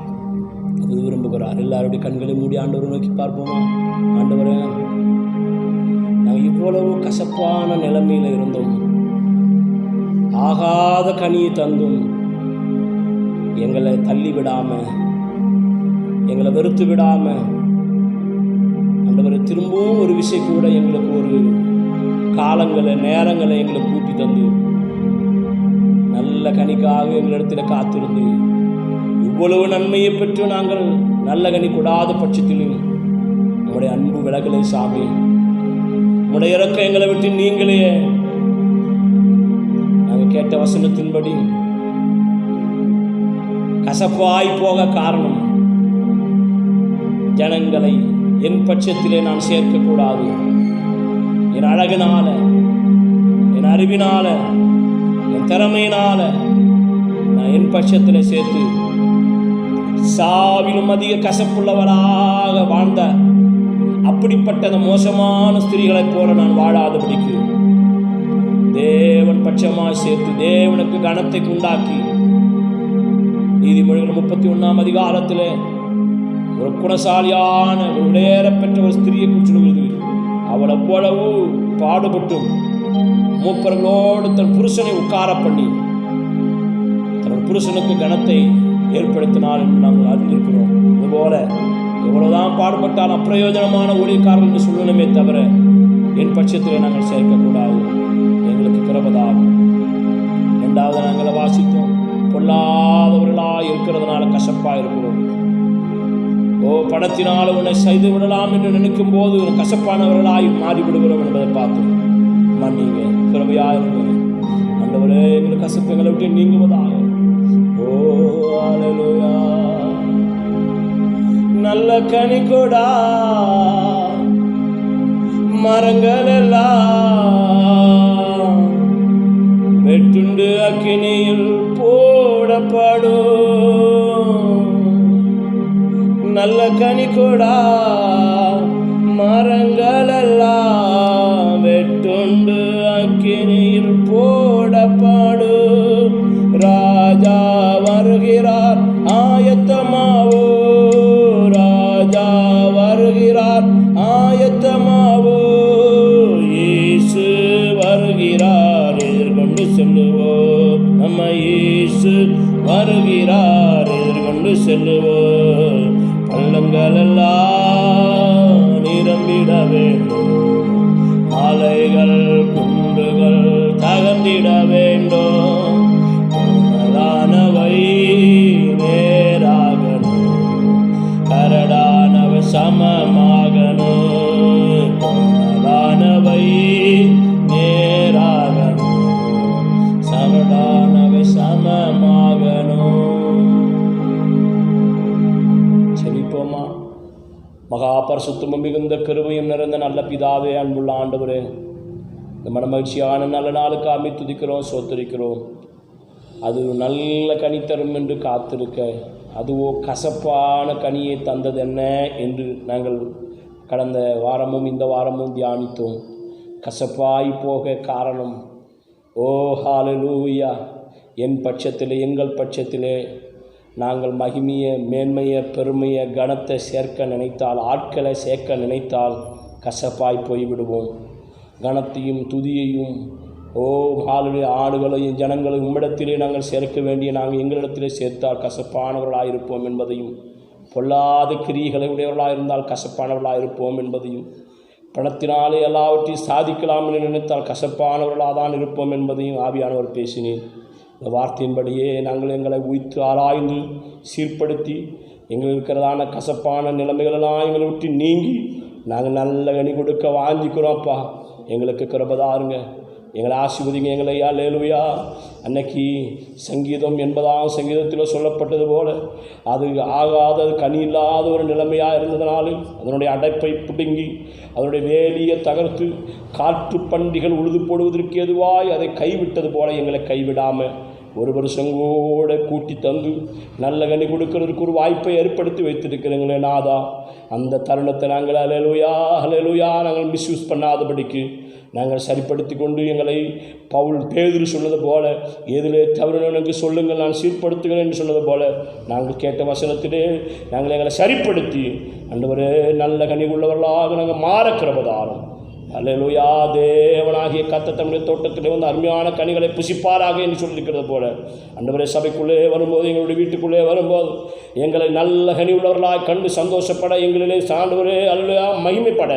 அது விரும்புகிறார். எல்லாருடைய கண்களை மூடி ஆண்டவரை நோக்கி பார்ப்போமா? ஆண்டவரே, நாங்கள் இவ்வளவு கசப்பான நிலைமையில் இருந்தோம், ஆகாத கனியை தந்தும் எங்களை தள்ளி விடாமல், எங்களை வெறுத்து விடாமல், ஆண்டவரை திரும்பவும் ஒரு விஷயம் கூட எங்களுக்கு ஒரு காலங்களை நேரங்களை எங்களுக்கு கூட்டி தந்து நல்ல கனிக்காக எங்களிடத்தில் காத்திருந்து இவ்வளவு நன்மையை பெற்று நாங்கள் நல்ல கனி கொடாத பட்சத்திலும் உங்களுடைய அன்பு விலகலை சாமி, உங்களுடைய இறக்கம் எங்களை விட்டு நீங்களே நாங்கள் கேட்ட வசனத்தின்படி கசப்பாய் போக காரணம் ஜனங்களை என் பட்சத்திலே நான் சேர்க்கக்கூடாது. என் அழகினால, என் அறிவினால, என் திறமையினால நான் என் பட்சத்தில் சேர்த்து சாவிலும் அதிக கசப்புள்ளவராக வாழ்ந்த அப்படிப்பட்ட மோசமான ஸ்திரீகளைப் போல நான் வாழாதபடிக்கு தேவன் பட்சமாய் சேர்த்து தேவனுக்கு கனத்தை உண்டாக்கி நீதிமொழிகள் 31ஆம் அதிகாரத்தில் ஒரு குணசாலியான ஒரு விளையேறப்பெற்ற ஒரு ஸ்திரியை குறிப்பிடுகிறது. அவள் அவ்வளவு பாடுபட்டும் மூப்பர்களோடு தன் புருஷனை உட்கார பண்ணி தன் புருஷனுக்கு கனத்தை ஏற்படுத்தினாள் என்று நாங்கள் அறிந்திருக்கிறோம். இதுபோல எவ்வளவுதான் பாடுபட்டால் அப்பிரயோஜனமான ஊழியக்காரர்கள் என்று சொல்லணுமே தவிர என் பட்சத்தில் நாங்கள் சேர்க்கக்கூடாது. எங்களுக்கு கிருபைதாகும். 2வது நாங்கள் வாசித்தோம், பொல்லாதவர்களாக இருக்கிறதுனால கசப்பாக இருக்கிறோம். பணத்தினால் உன்னை செய்து விடலாம் என்று நினைக்கும் போது கசப்பானவர்களாய் மாறிவிடுகிறோம் என்பதை பார்த்தோம். மன்னிங்க, கிருபையாயிருங்க ஆண்டவரே, எங்களுக்கு கசப்புகளை விட்டு நீங்குவதாக. அல்லேலூயா. நல்ல கனி கொடா மரங்கள் எல்லாம் வெட்டுண்டு அக்கினியில் போடப்படும். நல்ல கனி கொடா மரங்கள் எல்லாம் வெட்டுண்டு அக்கினியில் போடப்படும். ராஜா வருகிறார் ஆயத்தமாவோ, ராஜா வருகிறார் ஆயத்தமாவோ, இயேசு வருகிறார் எதிர்கொண்டு செல்லுவோம். நம்ம இயேசு வருகிறார் எதிர்கொண்டு செல்லுவோம். பள்ளங்கள் எல்லாம் நிரம்பிட வேண்டும், ஆலைகள் குண்டுகள் தகர்ந்திட வேண்டும். நேராகணும், கரடானவை சமமாகணும். பொன்னதானவை நேராகணும், சரடானவை சமமாகணும். செபிப்போமா? மகா பரிசுத்தமும் மிகுந்த கிருபையும் நிறைந்த நல்ல பிதாவே, அன்புள்ள ஆண்டவரே, இந்த மனமகிழ்ச்சியான நல்ல நாளுக்காக துதிக்கிறோம், சோத்தரிக்கிறோம். அது நல்ல கனி தரும் என்று காத்திருக்க அதுவோ கசப்பான கனியை தந்தது என்ன என்று நாங்கள் கடந்த வாரமும் இந்த வாரமும் தியானித்தோம். கசப்பாய் போக காரணம், ஓ ஹல்லேலூயா, என் பட்சத்திலே எங்கள் பட்சத்திலே நாங்கள் மகிமையை, மேன்மையை, பெருமையை, கனத்தை சேர்க்க நினைத்தால், ஆட்களை சேர்க்க நினைத்தால் கசப்பாய் போய்விடுவோம். கனத்தையும் துதியையும் ஹல்லேலூயா ஆடுகளையும் ஜனங்களையும் உம்மிடத்திலே நாங்கள் சேர்க்க வேண்டிய நாங்கள் எங்களிடத்திலே சேர்த்தால் கசப்பானவர்களாக இருப்போம் என்பதையும், பொல்லாத கிரியைகளை உடையவர்களாக இருந்தால் கசப்பானவர்களாக இருப்போம் என்பதையும், பணத்தினாலே எல்லாவற்றையும் சாதிக்கலாம் என்று நினைத்தால் கசப்பானவர்களாக தான் இருப்போம் என்பதையும் ஆவியானவர் பேசினேன். இந்த வார்த்தையின்படியே நாங்கள் எங்களை உய்த்து ஆராய்ந்து சீர்படுத்தி எங்களுக்கு இருக்கிறதான கசப்பான நிலைமைகளெல்லாம் எங்களை விட்டு நீங்கி நாங்கள் நல்ல கனி கொடுக்க வாங்கிக்கிறோம்ப்பா. எங்களுக்கு கிருபைதாருங்க, எங்களை ஆசீர்வதிங்க, எங்களை அல்லேலூயா. அன்னைக்கு சங்கீதம் 80ஆம் சங்கீதத்தில் சொல்லப்பட்டது போல அது ஆகாத, அது கனி இல்லாத ஒரு நிலைமையாக இருந்ததுனாலும் அதனுடைய அடைப்பை பிடுங்கி அதனுடைய வேலியை தகர்த்து காற்று பண்டிகள் உழுது போடுவதற்கு எதுவாய் அதை கைவிட்டது போல எங்களை கைவிடாமல் ஒரு வருஷங்கூட கூட்டி தந்து நல்ல கனி கொடுக்கறதுக்கு ஒரு வாய்ப்பை ஏற்படுத்தி வைத்திருக்கிறீங்களே நாதா. அந்த தருணத்தை நாங்கள் அல்லேலூயா அல்லேலூயா நாங்கள் மிஸ்யூஸ் பண்ணாதபடிக்கு நாங்கள் சரிப்படுத்தி கொண்டு எங்களை பேதுரு சொன்னது போல எதிலே தவறு எனக்கு சொல்லுங்கள், நான் சீர்படுத்துகிறேன் என்று சொன்னது போல நாங்கள் கேட்ட வசனத்திலே நாங்கள் எங்களை சரிப்படுத்தி ஆண்டவரே நல்ல கனி உள்ளவர்களாக நாங்கள் மாற கிருபைதாரும். அல்லேலூயா. தேவனாகிய கர்த்தர் தம்முடைய தோட்டத்திலே வந்து அருமையான கனிகளை புசிப்பாராக என்று சொல்லியிருக்கிறது போல ஆண்டவரே சபைக்குள்ளே வரும்போது, எங்களுடைய வீட்டுக்குள்ளே வரும்போது எங்களை நல்ல கனி உள்ளவர்களாக கண்டு சந்தோஷப்பட, எங்களிலே ஆண்டவரே அல்லேலூயா மகிமைப்பட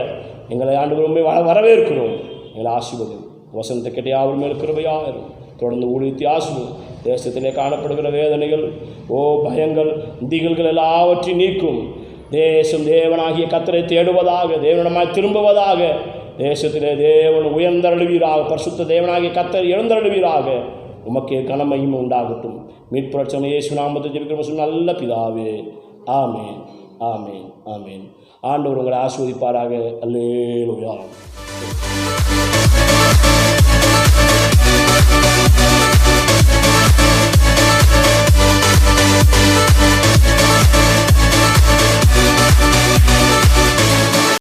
எங்களை ஆண்டவரை வரவேற்கிறோம். எங்களை ஆசீர்வதி. வசனத்தை கேட்ட யாவர் மேல் கிருபையாக தொடர்ந்து ஊழியத்தை ஆசீர்வதி. தேசத்திலே காணப்படுகிற வேதனைகள், பயங்கள், திகில்கள் எல்லாவற்றையும் நீக்கும். தேசம் தேவனாகிய கர்த்தரை தேடுவதாக, தேவனிடமாய் திரும்புவதாக, தேசத்திலே தேவன் உயர்ந்தருளுவீராக, பரிசுத்த தேவனாகிய கர்த்தர் எழுந்தருளுவீராக. உமக்கே கனமகிமை உண்டாகட்டும். மீட்புரட்சம் இயேசு நாமத்தை ஜெபிக்கிறோம் நல்ல பிதாவே. ஆமேன், ஆமேன், ஆமேன். ஆண்டவர் உங்களை ஆசீர்வதிப்பாராக. அல்லேலூயா.